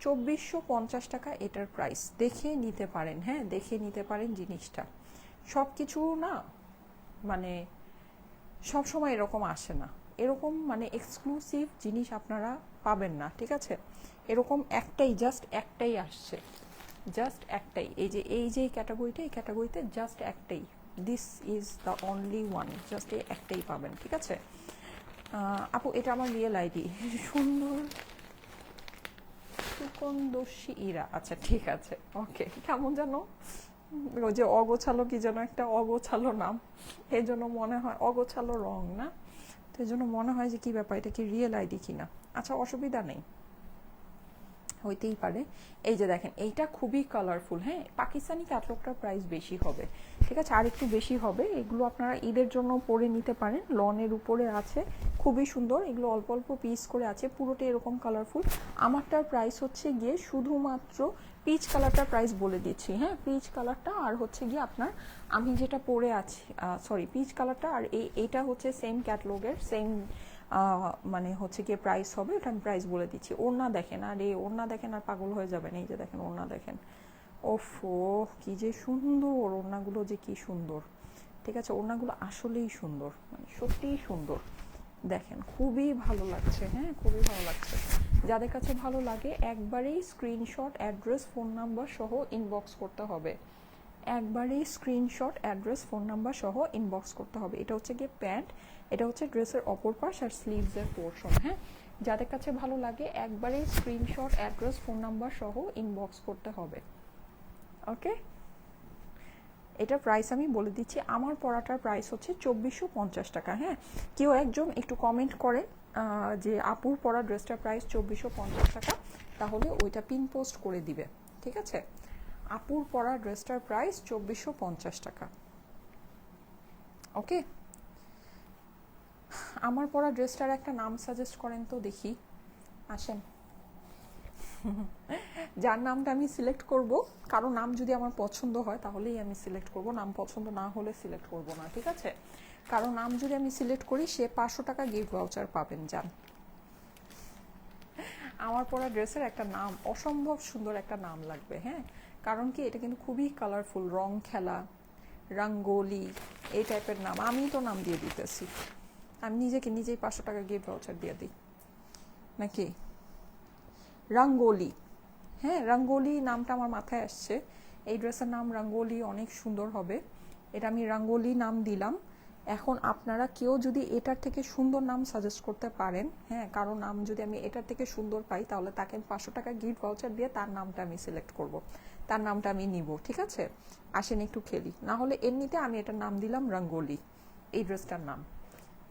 A: 2450 টাকা এটার প্রাইস, দেখে নিতে পারেন। হ্যাঁ, দেখে নিতে পারেন জিনিসটা। সব কিছু না মানে সব সময় এরকম আসে না, এরকম মানে এক্সক্লুসিভ জিনিস আপনারা পাবেন না। ঠিক আছে, এরকম একটাই, জাস্ট একটাই আসছে, জাস্ট একটাই। এই যে ক্যাটাগরিটা, এই ক্যাটাগরিতে জাস্ট একটাই, this is the only one, just এই একটাই পাবেন। ঠিক আছে আপু, এটা আমার রিয়েল আইডি। সুন্দর সুকন্দর্শী ইরা, আচ্ছা ঠিক আছে, ওকে। কেমন যেন ওই যে অগোছালো, কি যেন একটা অগোছালো নাম, এই জন্য মনে হয় অগোছালো রং না, তো এই জন্য মনে হয় যে কি ব্যাপার, এটা কি রিয়েল আইডি কিনা। আচ্ছা, অসুবিধা নেই, হইতেই পারে। এই যে দেখেন এইটা খুবই কালারফুল, হ্যাঁ পাকিস্তানি ক্যাটলগটার প্রাইস বেশি হবে, ঠিক আছে আর একটু বেশি হবে। এগুলো আপনারা ঈদের জন্য পরে নিতে পারেন, লনের উপরে আছে, খুবই সুন্দর। এগুলো অল্প অল্প পিস করে আছে, পুরোটা এরকম কালারফুল। আমারটার প্রাইস হচ্ছে গিয়ে শুধুমাত্র পিচ কালারটার প্রাইস বলে দিচ্ছি, হ্যাঁ পিচ কালারটা আর হচ্ছে গিয়ে আপনার আমি যেটা পরে আছি সরি পিচ কালারটা আর এইটা হচ্ছে সেম ক্যাটলগের সেম মানে হচ্ছে গিয়ে প্রাইস হবে, ওটা আমি প্রাইস বলে দিচ্ছি। ওড়না দেখেন, আর এই ওড়না দেখেন আর পাগল হয়ে যাবেন। এই যে দেখেন ওড়না দেখেন, ওফো কি যে সুন্দর ওড়নাগুলো, যে কি সুন্দর, ঠিক আছে ওড়নাগুলো আসলেই সুন্দর, মানে সত্যিই সুন্দর। দেখেন খুবই ভালো লাগছে, হ্যাঁ খুবই ভালো লাগছে। যাদের কাছে ভালো লাগে একবারেই স্ক্রিনশট অ্যাড্রেস ফোন নাম্বার সহ ইনবক্স করতে হবে, একবারেই স্ক্রিনশট অ্যাড্রেস ফোন নাম্বার সহ ইনবক্স করতে হবে। এটা হচ্ছে গিয়ে প্যান্ট, এটা হচ্ছে ড্রেসের অপর পাশ আর স্লিভসের পোর্শন, হ্যাঁ যাদের কাছে ভালো লাগে একবারেই স্ক্রিনশট অ্যাড্রেস ফোন নাম্বার সহ ইনবক্স করতে হবে। ওকে, এটা প্রাইস আমি বলে দিচ্ছি। আমার পরাটার প্রাইস হচ্ছে 2450 টাকা। হ্যাঁ কেউ একজন একটু কমেন্ট করেন যে আপুর পরা ড্রেসটার প্রাইস 2450 টাকা, তাহলে ওইটা পিন পোস্ট করে দিবে, ঠিক আছে। আপুর পরা ড্রেসটার প্রাইস 2450 টাকা। ওকে, আমার পরা ড্রেসটার একটা নাম সাজেস্ট করেন তো দেখি, আসেন। যার নামটা আমি সিলেক্ট করব, কারো নাম যদি আমার পছন্দ হয় তাহলেই আমি সিলেক্ট করব, নাম পছন্দ না হলে সিলেক্ট করব না, ঠিক আছে। কারো নাম যদি আমি সিলেক্ট করি সে 500 টাকা গিফট ভাউচার পাবেন। যান, আমার পরা ড্রেসের একটা নাম, অসম্ভব সুন্দর একটা নাম লাগবে, হ্যাঁ কারণ কি এটা কিন্তু খুবই কালারফুল, রং খেলা, রঙ্গোলি এই টাইপের নাম। আমি তো নাম দিয়ে দিতেছি, আমি নিজেকে নিজেই 500 টাকা গিফট ভাউচার দিয়ে দিই নাকি। রঙ্গোলি, হ্যাঁ রঙ্গোলি নামটা আমার মাথায় আসছে, এই ড্রেসের নাম রঙ্গোলি, অনেক সুন্দর হবে। এটা আমি রঙ্গোলি নাম দিলাম। এখন আপনারা কেউ যদি এটার থেকে সুন্দর নাম সাজেস্ট করতে পারেন, হ্যাঁ কারো নাম যদি আমি এটার থেকে সুন্দর পাই তাহলে তাকে 500 টাকা গিফট ভাউচার দিয়ে তার নামটা আমি সিলেক্ট করব, তার নামটা আমি নিব, ঠিক আছে। আসেন একটু খেলি, না হলে এমনিতে আমি এটার নাম দিলাম রঙ্গোলি, এই ড্রেসটার নাম,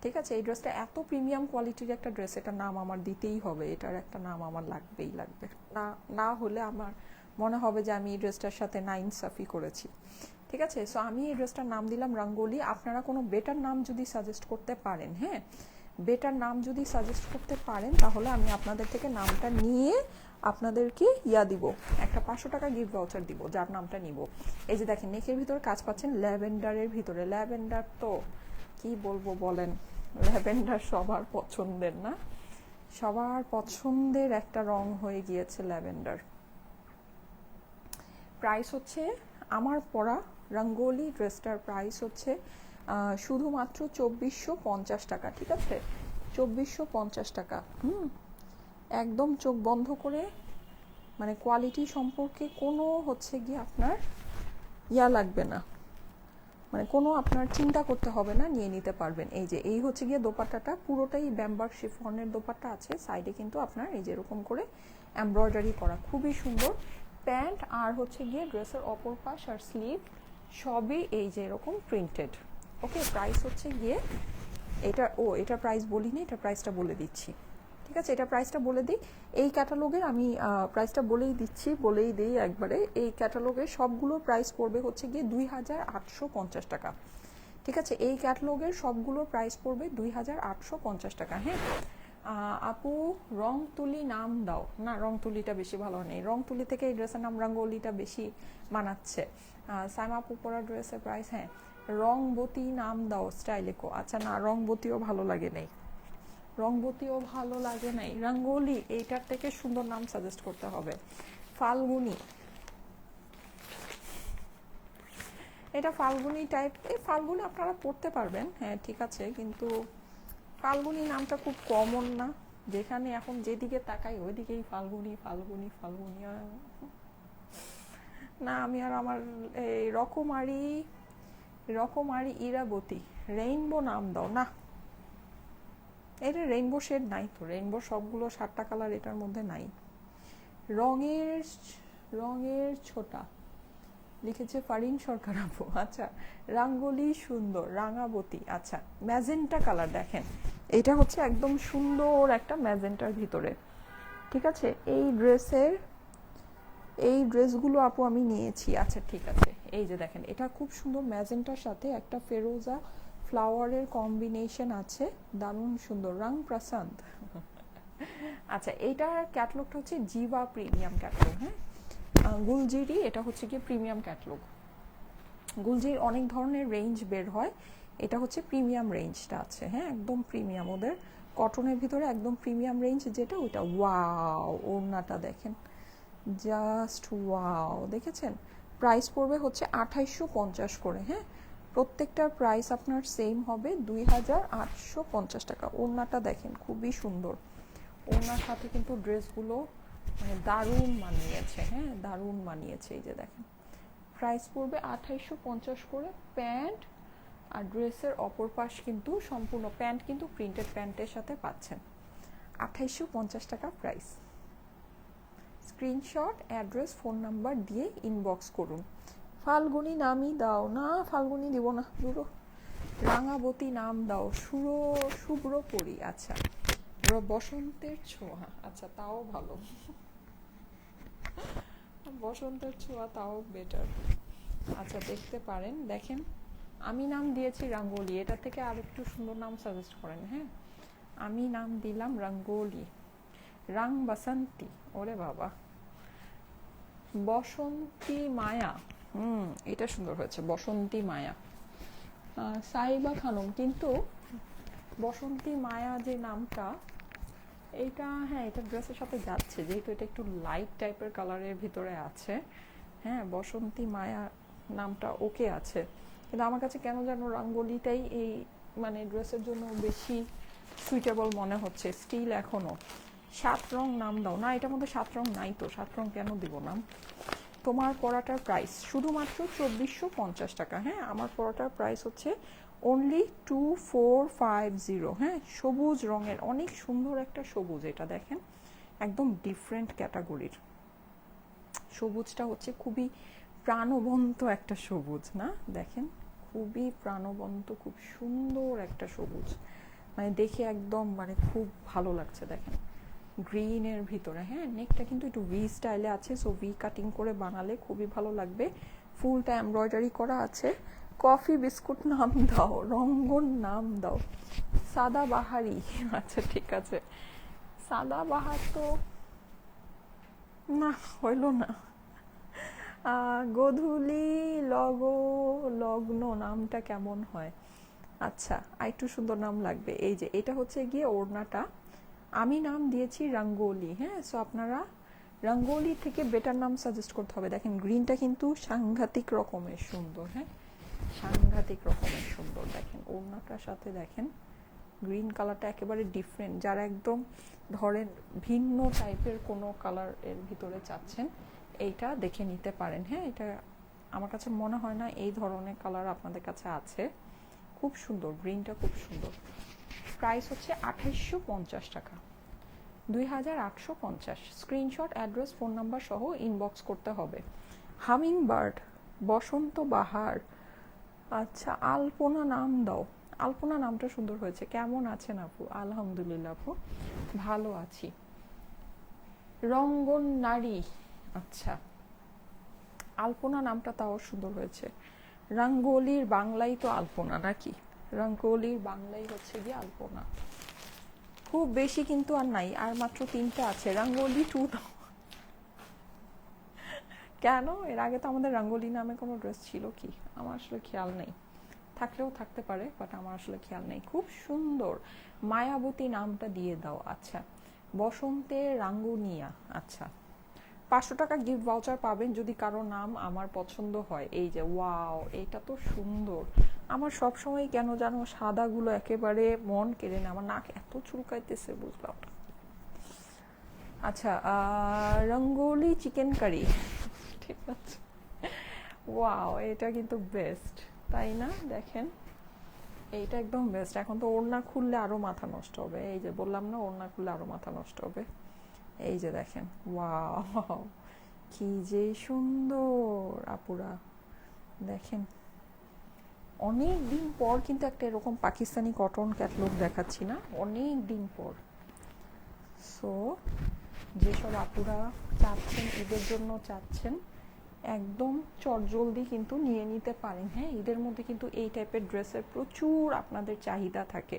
A: ঠিক আছে। এই ড্রেসটা এত প্রিমিয়াম কোয়ালিটির একটা ড্রেস, এটার নাম আমার দিতেই হবে, এটার একটা নাম আমার লাগবেই লাগবে, না না হলে আমার মনে হবে যে আমি এই ড্রেসটার সাথে নাইনসাফি করেছি, ঠিক আছে। সো আমি এই ড্রেসটার নাম দিলাম রঙ্গোলি। আপনারা কোনো বেটার নাম যদি সাজেস্ট করতে পারেন, হ্যাঁ বেটার নাম যদি সাজেস্ট করতে পারেন তাহলে আমি আপনাদের থেকে নামটা নিয়ে আপনাদেরকে দিব, একটা 500 টাকা গিফট ভাউচার দিব যার নামটা নিব। এই যে দেখেন নেকের ভিতরে কাজ পাচ্ছেন ল্যাভেন্ডারের ভিতরে, ল্যাভেন্ডার তো কি বলবো বলেন, ল্যাভেন্ডার সবার পছন্দের না, সবার পছন্দের একটা রং হয়ে গিয়েছে ল্যাভেন্ডার। প্রাইস হচ্ছে আমার পরা রঙ্গোলি ড্রেসটার প্রাইস হচ্ছে শুধুমাত্র 2450 টাকা, ঠিক আছে 2450 টাকা। একদম চোখ বন্ধ করে, মানে কোয়ালিটি সম্পর্কে কোনো হচ্ছে গিয়ে আপনার লাগবে না, মানে কোনো আপনার চিন্তা করতে হবে না, নিয়ে নিতে পারবেন। এই যে এই হচ্ছে গিয়ে দোপাট্টাটা, পুরোটাই ব্যাম্বার শিফনের দোপাট্টা আছে, সাইডে কিন্তু আপনার এই যে এরকম করে এমব্রয়ডারি করা, খুবই সুন্দর। প্যান্ট আর হচ্ছে গিয়ে ড্রেসের অপর পাশ আর স্লিভ সবই এই যে এরকম প্রিন্টেড। ওকে, প্রাইস হচ্ছে গিয়ে এটা প্রাইস বলিনি, এটা প্রাইসটা বলে দিচ্ছি, ঠিক আছে। এটা প্রাইসটা বলে দিই, এই ক্যাটালগের আমি প্রাইসটা বলেই দিই একবারে। এই ক্যাটালগের সবগুলো প্রাইস পড়বে হচ্ছে গিয়ে 2850 টাকা, ঠিক আছে। এই ক্যাটালগের সবগুলো প্রাইস পড়বে 2850 টাকা। হ্যাঁ আপু রং তুলি নাম দাও, না রং তুলিটা বেশি ভালো নেই, রং তুলি থেকে এই ড্রেসের নাম রঙ্গোলিটা বেশি মানাচ্ছে। সাইমা আপু পরা ড্রেসের প্রাইস, হ্যাঁ রংবতী নাম দাও স্টাইলেকো, আচ্ছা না রংবতীও ভালো লাগে নাই, রংবতীও ভালো লাগে নাই, রঙ্গোলি এইটার থেকে সুন্দর নাম সাজেস্ট করতে হবে। ফাল্গুনি, এটা ফাল্গুনি টাইপ, এই ফাল্গুনি আপনারা পড়তে পারবেন, হ্যাঁ ঠিক আছে, কিন্তু ফাল্গুনি নামটা খুব কমন না, যেখানে এখন যেদিকে তাকাই ওইদিকেই ফাল্গুনি ফাল্গুনি ফাল্গুনি। না আমি আর আমার এই রকমারি ইরাবতী, রেইনবো নাম দাও, না এটা রেইনবো শেড নাই তো, রেইনবো সবগুলো 7টা কালার এটার মধ্যে নাই। রঙের ছোটা লিখেছে ফারিন সরকার আপু, আচ্ছা রাঙ্গোলি সুন্দর, রাঙাবতী, আচ্ছা ম্যাজেন্টা কালার, দেখেন এটা হচ্ছে একদম সুন্দর একটা ম্যাজেন্টার ভিতরে, ঠিক আছে, এই ড্রেসগুলো আপু আমি নিয়েছি। আচ্ছা ঠিক আছে, এই যে দেখেন এটা খুব সুন্দর ম্যাজেন্টার সাথে একটা ফেরোজা ফ্লাওয়ারের কম্বিনেশন আছে, দারুণ সুন্দর, রং প্রসাদ। আচ্ছা এইটার ক্যাটালগটা হচ্ছে জিভা প্রিমিয়াম ক্যাটালগ। হ্যাঁ, গুলজিরই এটা হচ্ছে কি প্রিমিয়াম ক্যাটালগ। গুলজির অনেক ধরনের রেঞ্জ বের হয়, এটা হচ্ছে প্রিমিয়াম রেঞ্জটা আছে। হ্যাঁ, একদম প্রিমিয়াম, ওদের কটনের ভিতরে একদম প্রিমিয়াম রেঞ্জ যেটা ওইটা। ওয়াও, ওড়নাটা দেখেন, জাস্ট ওয়াও, দেখেছেন? প্রাইস পড়বে হচ্ছে 2850 করে। হ্যাঁ, প্রত্যেকটার প্রাইস আপনার সেম হবে 2850 টাকা। ওড়নাটা দেখেন খুবই সুন্দর, ওড়নার সাথে কিন্তু ড্রেসগুলো মানে দারুণ মানিয়েছে। হ্যাঁ, দারুণ মানিয়েছে। এই যে দেখেন প্রাইস পড়বে 2850 করে। প্যান্ট আর ড্রেসের অপর পাশ কিন্তু সম্পূর্ণ প্যান্ট কিন্তু প্রিন্টেড প্যান্টের সাথে পাচ্ছেন। 2850 টাকা price. Screenshot, address, phone number দিয়ে ইনবক্স করুন। ফাল্গুনি নামই দাও না, ফাল্গুনি দিব না, দুটো রাঙাবতী নাম দাও, শুভ্র পরি। আচ্ছা, বসন্তের ছোঁয়া, আচ্ছা তাও ভালো, বসন্তের ছোঁয়া তাও বেটার। আচ্ছা দেখতে পারেন, দেখেন আমি নাম দিয়েছি রঙ্গোলি, এটা থেকে আর একটু সুন্দর নাম সাজেস্ট করেন। হ্যাঁ, আমি নাম দিলাম রঙ্গোলি, রং বসন্তি, ওরে বাবা, বসন্তী মায়া, এটা সুন্দর হয়েছে, বসন্তী মায়া। সাইবা খানম, কিন্তু বসন্তী মায়া যে নামটা, এইটা হ্যাঁ এটা ড্রেসের সাথে যাচ্ছে, যেহেতু এটা একটু লাইট টাইপের কালারের ভিতরে আছে। হ্যাঁ, বসন্তী মায়া নামটা ওকে আছে, কিন্তু আমার কাছে কেন যেন রঙ্গোলিটাই এই মানে ড্রেসের জন্য বেশি সুইটেবল মনে হচ্ছে স্টিল। এখনো 7 রং নাম দাও না, এটার মধ্যে 7 রং নাই তো, 7 রং কেন দিব নাম? তোমার পরাটার প্রাইস শুধুমাত্র 2450 টাকা। হ্যাঁ, আমার পরাটার প্রাইস হচ্ছে অনলি 2450। হ্যাঁ, সবুজ রঙের, অনেক সুন্দর একটা সবুজ, এটা দেখেন একদম ডিফারেন্ট ক্যাটাগরির সবুজটা, হচ্ছে খুবই প্রাণবন্ত একটা সবুজ না, দেখেন খুবই প্রাণবন্ত, খুব সুন্দর একটা সবুজ, মানে দেখে একদম মানে খুব ভালো লাগছে। দেখেন গ্রিনের ভিতরে। হ্যাঁ, নেকটা কিন্তু একটু ভি স্টাইলে আছে, সো ভি কাটিং করে বানালে খুবই ভালো লাগবে। ফুলটা এমব্রয়ডারি করা আছে। কফি বিস্কুট নাম দাও, রঙ্গন নাম দাও, সাদা বাহারি। আচ্ছা ঠিক আছে, সাদা বাহার তো না, হইল না। গোধূলি লগ্ন নামটা কেমন হয়? আচ্ছা, আরেকটু সুন্দর নাম লাগবে। এই যে এটা হচ্ছে গিয়ে ওড়নাটা, আমি নাম দিয়েছি রঙ্গোলি। হ্যাঁ, সো আপনারা রঙ্গোলি থেকে বেটার নাম সাজেস্ট করতে হবে। দেখেন গ্রিনটা কিন্তু সাংঘাতিক রকমের সুন্দর। হ্যাঁ, সাংঘাতিক রকমের সুন্দর। দেখেন ওড়নাটার সাথে দেখেন গ্রিন কালারটা একেবারে ডিফারেন্ট, যারা একদম ধরেন ভিন্ন টাইপের কোনো কালার এর ভিতরে চাচ্ছেন, এইটা দেখে নিতে পারেন। হ্যাঁ, এটা আমার কাছে মনে হয় না এই ধরনের কালার আপনাদের কাছে আছে। খুব সুন্দর, গ্রিনটা খুব সুন্দর। প্রাইস হচ্ছে 2850 টাকা, 2850। স্ক্রিনশট, অ্যাড্রেস, ফোন নাম্বার সহ ইনবক্স করতে হবে। হামিং বার্ড, বসন্ত বাহার। আচ্ছা, আলপনা নাম দাও, আলপনা নামটা সুন্দর হয়েছে। কেমন আছেন আপু? আলহামদুলিল্লাহ আপু, ভালো আছি। রঙ্গন নারী, আচ্ছা আলপনা নামটা তাও সুন্দর হয়েছে। রঙ্গোলির বাংলাই তো আলপনা নাকি? রঙ্গোলির বাংলাই হচ্ছে গিয়ে আলপনা। খুব বেশি কিন্তু আর নাই, আর মাত্র 3টা আছে। রঙ্গোলি 2 দাও। কেন, এর আগে তো আমাদের রঙ্গোলি নামে কোনো ড্রেস ছিল কি? আমার আসলে খেয়াল নেই, থাকলেও থাকতে পারে, বাট আমার আসলে খেয়াল নেই। খুব সুন্দর, মায়াবতী নামটা দিয়ে দাও। আচ্ছা, বসন্তের রাঙ্গুনিয়া। আচ্ছা, 500 টাকা গিফট ভাউচার পাবেন যদি কারো নাম আমার পছন্দ হয়। এই যে ওয়াও, এটা তো সুন্দর। আমার সব সময় কেন জানো সাদাগুলো একেবারে মন কেড়ে নেয়, আমার নাক এত চুলকাইতেছে বুঝলাম। আচ্ছা, রঙ্গোলি চিকেন কারি, ঠিক আছে। ওয়াও, এটা কিন্তু বেস্ট, তাই না? দেখেন এইটা একদম বেস্ট। এখন তো ওড়না খুললে আরো মাথা নষ্ট হবে, এই যে বললাম না, ওড়না খুললে আরো মাথা নষ্ট হবে। এই যে দেখেন, ওয়াও কি যে সুন্দর আপুরা, দেখেন অনেক দিন পর কিন্তু একটা এরকম পাকিস্তানি কটন ক্যাটলগ দেখাচ্ছি না, অনেক দিন পর। সো যেসব আপুরা চাচ্ছেন, ঈদের জন্য চাচ্ছেন, একদম চটজলদি কিন্তু নিয়ে নিতে পারেন। হ্যাঁ, ঈদের মধ্যে কিন্তু এই টাইপের ড্রেসের প্রচুর আপনাদের চাহিদা থাকে।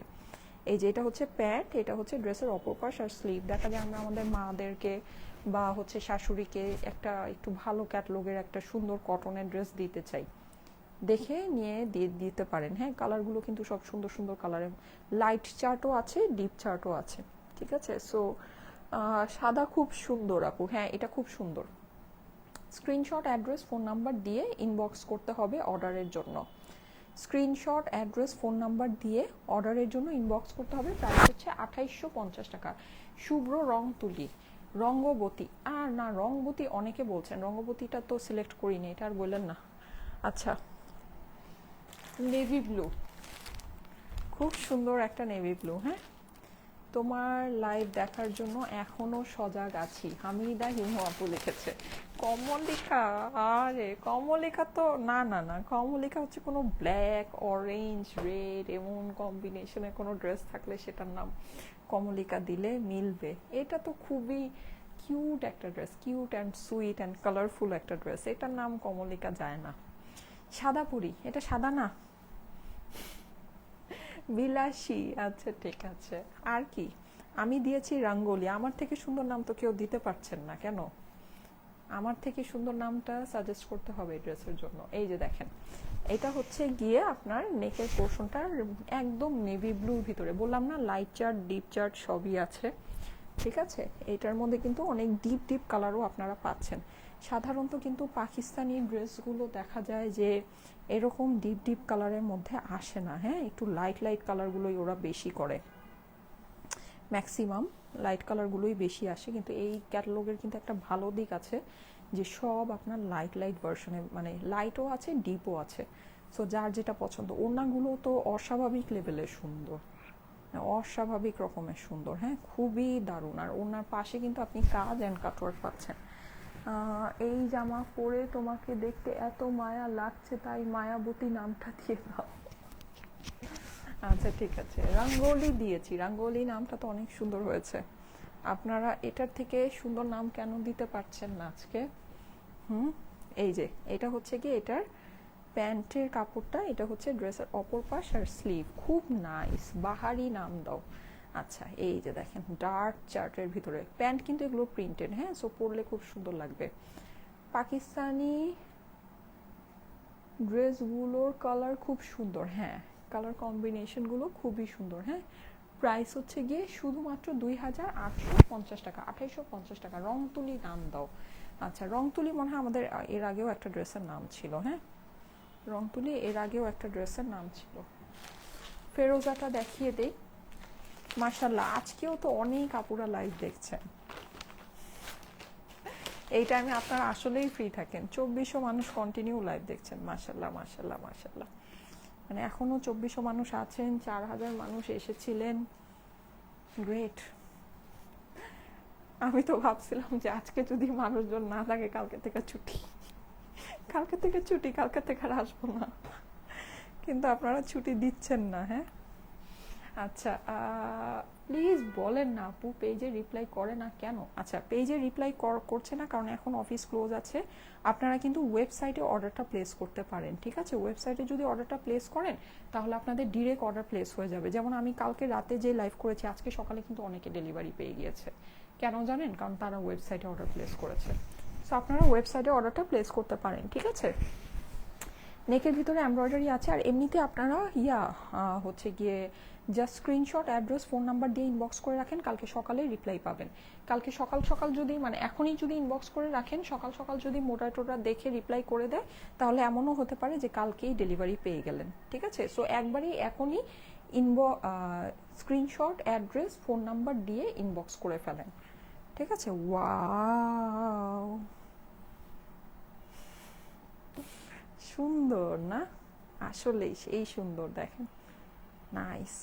A: এই যে এটা হচ্ছে প্যান্ট, এটা হচ্ছে ড্রেসের অপর পাশ আর স্লিভ। দেখা যায় আমরা আমাদের মাদেরকে বা হচ্ছে শাশুড়িকে একটা একটু ভালো ক্যাটলগের একটা সুন্দর কটনের ড্রেস দিতে চাই, দেখে নিয়ে দিয়ে দিতে পারেন। হ্যাঁ, কালারগুলো কিন্তু সব সুন্দর সুন্দর কালারের, লাইট চার্টও আছে, ডিপ চার্টও আছে। ঠিক আছে, সো সাদা খুব সুন্দর আপু, হ্যাঁ এটা খুব সুন্দর। স্ক্রিনশট, অ্যাড্রেস, ফোন নাম্বার দিয়ে ইনবক্স করতে হবে অর্ডারের জন্য। স্ক্রিনশট, অ্যাড্রেস, ফোন নাম্বার দিয়ে অর্ডারের জন্য ইনবক্স করতে হবে। প্রাইস হচ্ছে 2850 টাকা। শুভ্র রং তুলি, রঙ্গবতী, আর না রঙ্গবতী অনেকে বলছেন, রঙ্গবতীটা তো সিলেক্ট করিনি, এটা আর বললেন না। আচ্ছা, নেভি ব্লু, খুব সুন্দর একটা নেভি ব্লু। হ্যাঁ, তোমার লাইভ দেখার জন্য এখনো সজাগ আছি, হামিদা হিমু আপু লিখেছে। কমলিকা, আরে কমলিকা তো না না না, কমলিকা হচ্ছে কোনো ব্ল্যাক, অরেঞ্জ, রেড এমন কম্বিনেশনে কোনো ড্রেস থাকলে সেটার নাম কমলিকা দিলে মিলবে। এটা তো খুবই কিউট একটা dress, cute and sweet and colourful একটা ড্রেস, এটার নাম কমলিকা যায় না। সাদা পরি, এটা সাদা না, বিলাসী। আচ্ছা ঠিক আছে, আর কি আমি দিয়েছি রঙ্গোলি। আমার থেকে সুন্দর নাম তো কেউ দিতে পারছেন না কেন? আমার থেকে সুন্দর নামটা সাজেস্ট করতে হবে ড্রেসের জন্য। এই যে দেখেন, এটা হচ্ছে গিয়ে আপনার নেকের পোর্শনটা একদম নেভি ব্লুর ভিতরে, বললাম না লাইট চার্ট ডিপ চার্ট সবই আছে। ঠিক আছে, এটার মধ্যে কিন্তু অনেক ডিপ ডিপ কালারও আপনারা পাচ্ছেন। সাধারণত কিন্তু পাকিস্তানি ড্রেসগুলো দেখা যায় যে এরকম ডিপ ডিপ কালারের মধ্যে আসে না। হ্যাঁ, একটু লাইট লাইট কালারগুলোই ওরা বেশি করে, ম্যাক্সিমাম লাইট কালারগুলোই বেশি আসে। কিন্তু এই ক্যাটালগের কিন্তু একটা ভালো দিক আছে যে সব আপনার লাইট লাইট ভার্সনে, মানে লাইটও আছে ডিপও আছে। সো যার যেটা পছন্দ। ওড়নাগুলো তো অস্বাভাবিক লেভেলের সুন্দর, অস্বাভাবিক রকমের সুন্দর। হ্যাঁ, খুবই দারুণ। আর ওনার পাশে কিন্তু আপনি কাজ অ্যান্ড কাটওয়ার্ক পাচ্ছেন। এই জামা পরে তোমাকে দেখতে এত মায়া লাগছে, তাই মায়াবতী নামটা দিয়ে দাও। আচ্ছা ঠিক আছে, রঙ্গোলি দিয়েছি, রঙ্গোলি নামটা তো অনেক সুন্দর হয়েছে। আপনারা এটার থেকে সুন্দর নাম কেন দিতে পারছেন না আজকে? এই যে এটা হচ্ছে কি এটার প্যান্টের কাপড়টা, এটা হচ্ছে ড্রেসের অপর পাশ আর স্লিভ, খুব নাইস, বাহারি নাম দাও। আচ্ছা, এই যে দেখেন ডার্ক চার্টের ভিতরে প্যান্ট, কিন্তু এগুলো প্রিন্টেড। হ্যাঁ, সো পরলে খুব সুন্দর লাগবে। পাকিস্তানি ড্রেসগুলোর কালার খুব সুন্দর, হ্যাঁ কালার কম্বিনেশনগুলো খুবই সুন্দর। হ্যাঁ, প্রাইস হচ্ছে গিয়ে শুধুমাত্র 2850 টাকা, 2850 টাকা। রং তুলি নাম দাও। আচ্ছা, রং তুলি মনে হয় আমাদের এর আগেও একটা ড্রেসের নাম ছিল। হ্যাঁ, রং তুলি এর আগেও একটা ড্রেসের নাম ছিল। ফেরোজাটা দেখিয়ে দেই। মাশাল্লাহ, আজকেও তো অনেক আপুরা লাইভ দেখছেন। এই টাইমে আপনারা আসলেই ফ্রি থাকেন, 2400 মানুষ কন্টিনিউ লাইভ দেখছেন। মাশাল্লাহ মাশাল্লাহ মাশাল্লাহ, মানে এখনো 2400 মানুষ আছেন, 4000 মানুষ এসেছিলেন, গ্রেট। আমি তো ভাবছিলাম যে আজকে যদি মানুষজন না থাকে কালকে থেকে ছুটি, কালকে থেকে ছুটি, কালকে থেকে আর আসবো না, কিন্তু আপনারা ছুটি দিচ্ছেন না। হ্যাঁ, আচ্ছা প্লিজ বলেন না আপু পেজে রিপ্লাই করে না কেন? আচ্ছা, পেজে রিপ্লাই করছে না কারণ এখন অফিস ক্লোজ আছে। আপনারা কিন্তু ওয়েবসাইটে অর্ডারটা প্লেস করতে পারেন। ঠিক আছে, ওয়েবসাইটে যদি অর্ডারটা প্লেস করেন তাহলে আপনাদের ডিরেক্ট অর্ডার প্লেস হয়ে যাবে। যেমন আমি কালকে রাতে যে লাইভ করেছি, আজকে সকালে কিন্তু অনেকে ডেলিভারি পেয়ে গিয়েছে। কেন জানেন? কারণ তারা ওয়েবসাইটে অর্ডার প্লেস করেছে। সো আপনারা ওয়েবসাইটে অর্ডারটা প্লেস করতে পারেন। ঠিক আছে, নেকের ভিতরে এমব্রয়ডারি আছে। আর এমনিতে আপনারা হচ্ছে গিয়ে just screenshot, address, phone number দিয়ে ইনবক্স করে রাখেন, কালকে সকালে রিপ্লাই পাবেন। কালকে সকাল সকাল যদি, মানে এখনই যদি ইনবক্স করে রাখেন, সকাল সকাল যদি মোটা টোটা দেখে রিপ্লাই করে দেয় তাহলে এমনও হতে পারে যে কালকেই ডেলিভারি পেয়ে গেলেন। ঠিক আছে, সো একবারই এখনই স্ক্রিনশট, অ্যাড্রেস, ফোন নাম্বার দিয়ে ইনবক্স করে ফেলেন। ঠিক আছে, ওয়াও সুন্দর না? আসলেই সেই সুন্দর, দেখেন নাইস।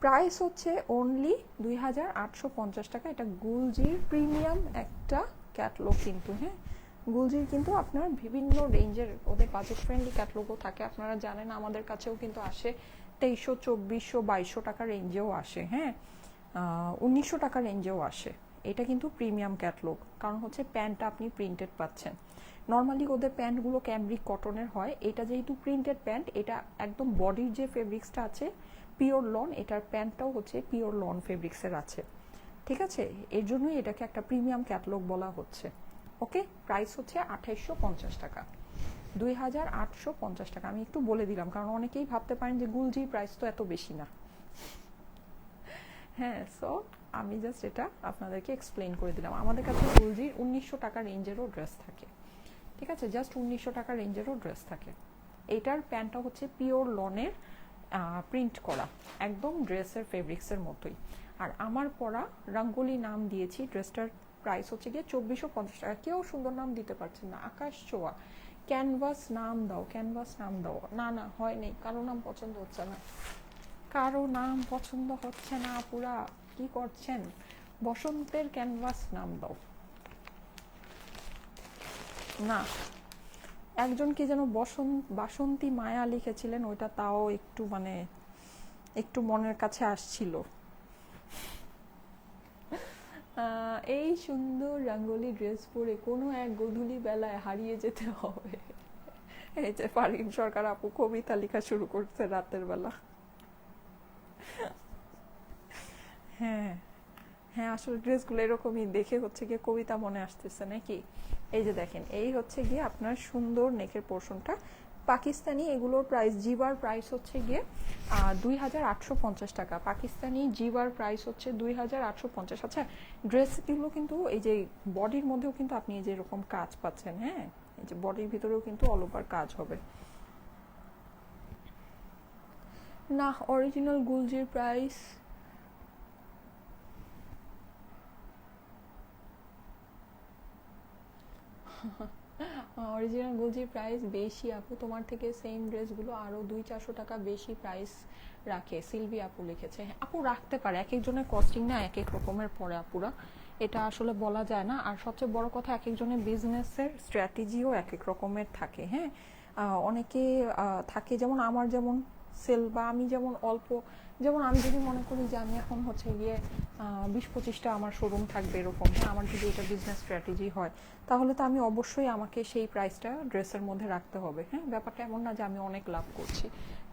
A: প্রাইস হচ্ছে অনলি 2850 টাকা। এটা গুলজির প্রিমিয়াম একটা ক্যাটলগ কিন্তু। হ্যাঁ, গুলজির কিন্তু আপনার বিভিন্ন রেঞ্জের, ওদের বাজেট ফ্রেন্ডলি ক্যাটলগও থাকে। আপনারা জানেন আমাদের কাছেও কিন্তু আসে 2300, 2400, 2200 টাকা রেঞ্জেও আসে। হ্যাঁ, 1900 টাকা রেঞ্জেও আসে। এটা কিন্তু প্রিমিয়াম ক্যাটলগ, কারণ হচ্ছে প্যান্টটা আপনি প্রিন্টেড পাচ্ছেন। নর্মালি ওদের প্যান্টগুলো ক্যামব্রিক কটনের হয়, এটা যেহেতু প্রিন্টেড প্যান্ট, এটা একদম বডির যে ফেব্রিক্সটা আছে পিওর লন, এটার প্যান্টটাও হচ্ছে পিওর লন ফেব্রিক্সের আছে, ঠিক আছে? এর জন্যই এটাকে একটা প্রিমিয়াম ক্যাটলগ বলা হচ্ছে। ওকে, প্রাইস হচ্ছে 2850 টাকা, 2850 টাকা। আমি একটু বলে দিলাম কারণ অনেকেই ভাবতে পারেন যে গুলজির প্রাইস তো এত বেশি না। হ্যাঁ, সো আমি জাস্ট এটা আপনাদেরকে এক্সপ্লেন করে দিলাম। আমাদের কাছে গুলজির 1900 টাকা রেঞ্জেরও ড্রেস থাকে, ঠিক আছে? জাস্ট 1900 টাকা রেঞ্জেরও ড্রেস থাকে। এইটার প্যান্টটা হচ্ছে পিওর লনের প্রিন্ট করা, একদম ড্রেসের ফেব্রিক্সের মতোই। আর আমার পরা রঙ্গোলি নাম দিয়েছি, ড্রেসটার প্রাইস হচ্ছে গিয়ে 2450 টাকা। কেউ সুন্দর নাম দিতে পারছেন না, আকাশ ছোঁয়া। ক্যানভাস নাম দাও, ক্যানভাস নাম দাও। না না, হয় নেই, কারো নাম পছন্দ হচ্ছে না, কারো নাম পছন্দ হচ্ছে না। পুরা কি করছেন? বসন্তের ক্যানভাস নাম দাও। না, একজন কি যেন বাসন্তী মায়া লিখেছিলেন, ওইটা তাও একটু মানে একটু মনের কাছে আসছিল। এই সুন্দর রঙ্গোলি ড্রেস পরে কোনো এক গধূলি বেলায় হারিয়ে যেতে হবে। এই যে ফারিন সরকার আপু কবিতা লেখা শুরু করছে রাতের বেলা। হ্যাঁ হ্যাঁ, আসলে ড্রেসগুলো এরকমই দেখে হচ্ছে গিয়ে কবিতা মনে আসতেছে নাকি। এই যে দেখেন, এই হচ্ছে গিয়ে আপনার সুন্দর নেকের পোর্শনটা পাকিস্তানি। এগুলোর প্রাইস, জিবার প্রাইস হচ্ছে গিয়ে 2850 টাকা। পাকিস্তানি জিবার প্রাইস হচ্ছে 2850। আচ্ছা, ড্রেসগুলো কিন্তু এই যে বডির মধ্যেও কিন্তু আপনি এই যে এরকম কাজ পাচ্ছেন। হ্যাঁ, এই যে বডির ভিতরেও কিন্তু অল ওভার কাজ হবে না। অরিজিনাল গুলজির প্রাইস অরিজিনাল গুলজির প্রাইস বেশি আপু, তোমার থেকে সেম ড্রেসগুলো আরও 200-400 টাকা বেশি প্রাইস রাখে। সিলভি আপু লিখেছে। আপু রাখতে পারে, এক একজনের কস্টিং না এক এক রকমের পড়ে আপুরা, এটা আসলে বলা যায় না। আর সবচেয়ে বড় কথা, এক একজনের বিজনেসের স্ট্র্যাটেজিও এক এক রকমের থাকে। হ্যাঁ, অনেকে থাকে, যেমন আমার যেমন সেল, বা আমি যেমন অল্প, যেমন আমি যদি মনে করি যে আমি এখন হচ্ছে গিয়ে 20-25টা আমার শোরুম থাকবে এরকম, হ্যাঁ, আমার যদি এটা বিজনেস স্ট্র্যাটেজি হয়, তাহলে তো আমি অবশ্যই আমাকে সেই প্রাইসটা ড্রেসের মধ্যে রাখতে হবে। হ্যাঁ, ব্যাপারটা এমন না যে আমি অনেক লাভ করছি,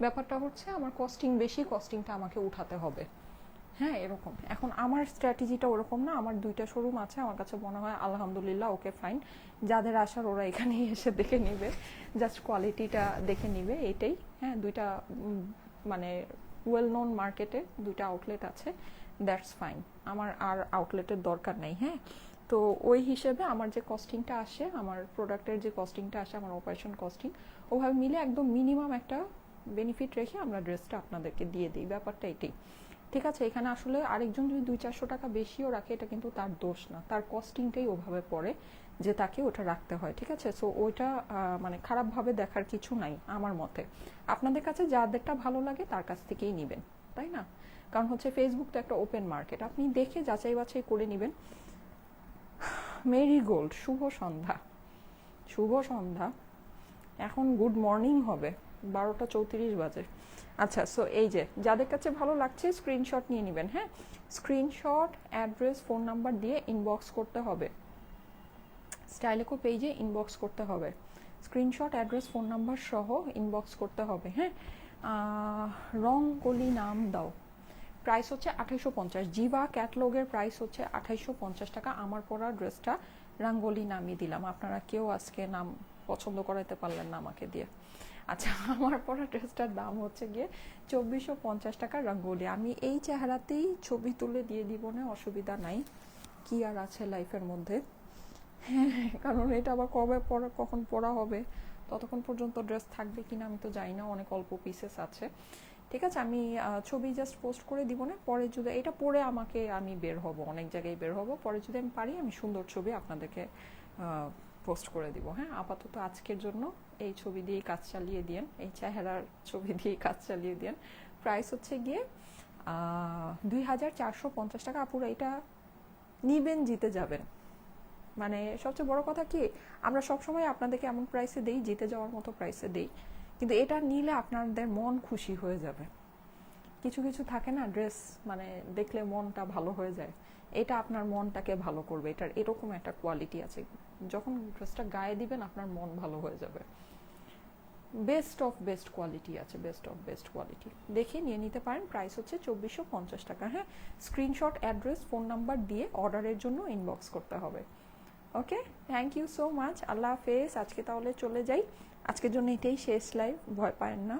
A: ব্যাপারটা হচ্ছে আমার কস্টিং বেশি, কস্টিংটা আমাকে উঠাতে হবে। হ্যাঁ, এরকম। এখন আমার স্ট্র্যাটেজিটা ওরকম না, আমার 2টা শোরুম আছে, আমার কাছে মনে হয় আলহামদুলিল্লাহ ওকে ফাইন। যাদের আসার ওরা এখানে এসে দেখে নেবে, জাস্ট কোয়ালিটিটা দেখে নেবে, এটাই। হ্যাঁ, 2টা মানে ওয়েল নোন মার্কেটে 2টা আউটলেট আছে, দ্যাটস ফাইন। আমার আর আউটলেটের দরকার নেই। হ্যাঁ, তো ওই হিসেবে আমার যে কস্টিংটা আসে, আমার প্রোডাক্টের যে কস্টিংটা আসে, আমার অপারেশন কস্টিং, ওভাবে মিলে একদম মিনিমাম একটা বেনিফিট রেখে আমরা ড্রেসটা আপনাদেরকে দিয়ে দিই। ব্যাপারটা এটাই, ঠিক আছে? এখানে আসলে আরেকজন যদি 200-400 টাকা বেশিও রাখে, এটা কিন্তু তার দোষ না, তার কস্টিংটাই ওভাবে পড়ে যে তাকে ওটা রাখতে হয়, ঠিক আছে? সো ওইটা মানে খারাপভাবে দেখার কিছু নাই আমার মতে। আপনাদের কাছে যাদেরটা ভালো লাগে তার কাছ থেকেই নেবেন, তাই না? কারণ হচ্ছে ফেসবুক তো একটা ওপেন মার্কেট, আপনি দেখে যাচাই বাছাই করে নেবেন। মেরি গোল্ড, শুভ সন্ধ্যা। শুভ সন্ধ্যা, এখন গুড মর্নিং হবে, 12টা 34 বাজে। আচ্ছা, সো এই যে যাদের কাছে ভালো লাগছে স্ক্রিনশট নিয়ে নেবেন। হ্যাঁ, স্ক্রিনশট, অ্যাড্রেস, ফোন নাম্বার দিয়ে ইনবক্স করতে হবে, স্টাইলেকো পেজে ইনবক্স করতে হবে। স্ক্রিনশট, অ্যাড্রেস, ফোন নাম্বার সহ ইনবক্স করতে হবে। হ্যাঁ, রঙ্গোলি নাম দাও। প্রাইস হচ্ছে 2850। জিবা ক্যাটলগের প্রাইস হচ্ছে 2850 টাকা। আমার পরা ড্রেসটা রঙ্গোলি নামই দিলাম, আপনারা কেউ আজকে নাম পছন্দ করাইতে পারলেন না আমাকে দিয়ে। আচ্ছা, আমার পরা ড্রেসটার দাম হচ্ছে গিয়ে 2450 টাকা রঙ্গোলি। আমি এই চেহারাতেই ছবি তুলে দিয়ে দিব না, অসুবিধা নাই, কি আর আছে লাইফের মধ্যে। হ্যাঁ, কারণ এটা আবার কবে পরা, কখন পরা হবে, ততক্ষণ পর্যন্ত ড্রেস থাকবে কিনা আমি তো জানি না, অনেক অল্প পিসেস আছে। ঠিক আছে, আমি ছবি জাস্ট পোস্ট করে দিব না, পরে যদি এটা পরে আমাকে, আমি বের হব, অনেক জায়গায় বের হব, পরে যদি আমি পারি আমি সুন্দর ছবি আপনাদেরকে পোস্ট করে দিব। হ্যাঁ, আপাতত আজকের জন্য এই ছবি দিয়েই কাজ চালিয়ে দিয়েন, এই চেহারার ছবি দিয়েই কাজ চালিয়ে দিয়েন। প্রাইস হচ্ছে গিয়ে 2450 টাকা। আপুরা এটা নিবেন, জিতে যাবেন। মানে সবচেয়ে বড় কথা কি, আমরা সবসময় আপনাদেরকে এমন প্রাইসে দেই, জিতে যাওয়ার মতো প্রাইসে দেই, কিন্তু এটা নিলে আপনাদের মন খুশি হয়ে যাবে। কিছু কিছু থাকে না ড্রেস, মানে দেখলে মনটা ভালো হয়ে যায়, এটা আপনার মনটাকে ভালো করবে, এটার এরকম একটা কোয়ালিটি আছে। যখন ড্রেসটা গায়ে দিবেন আপনার মন ভালো হয়ে যাবে। বেস্ট অফ বেস্ট কোয়ালিটি আছে, বেস্ট অফ বেস্ট কোয়ালিটি, দেখে নিয়ে নিতে পারেন। প্রাইস হচ্ছে 2450 টাকা। হ্যাঁ, স্ক্রিনশট, অ্যাড্রেস, ফোন নাম্বার দিয়ে অর্ডারের জন্য ইনবক্স করতে হবে। ওকে, থ্যাংক ইউ সো মাচ, আল্লাহ হাফেজ। আজকে তাহলে চলে যাই, আজকের জন্য এটাই শেষ লাইভ, ভয় পায়েন না,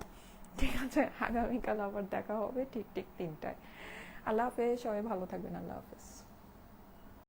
A: ঠিক আছে? আগামীকাল আবার দেখা হবে ঠিক 3টায়। আল্লাহ হাফেজ, সবাই ভালো থাকবেন, আল্লাহ হাফেজ।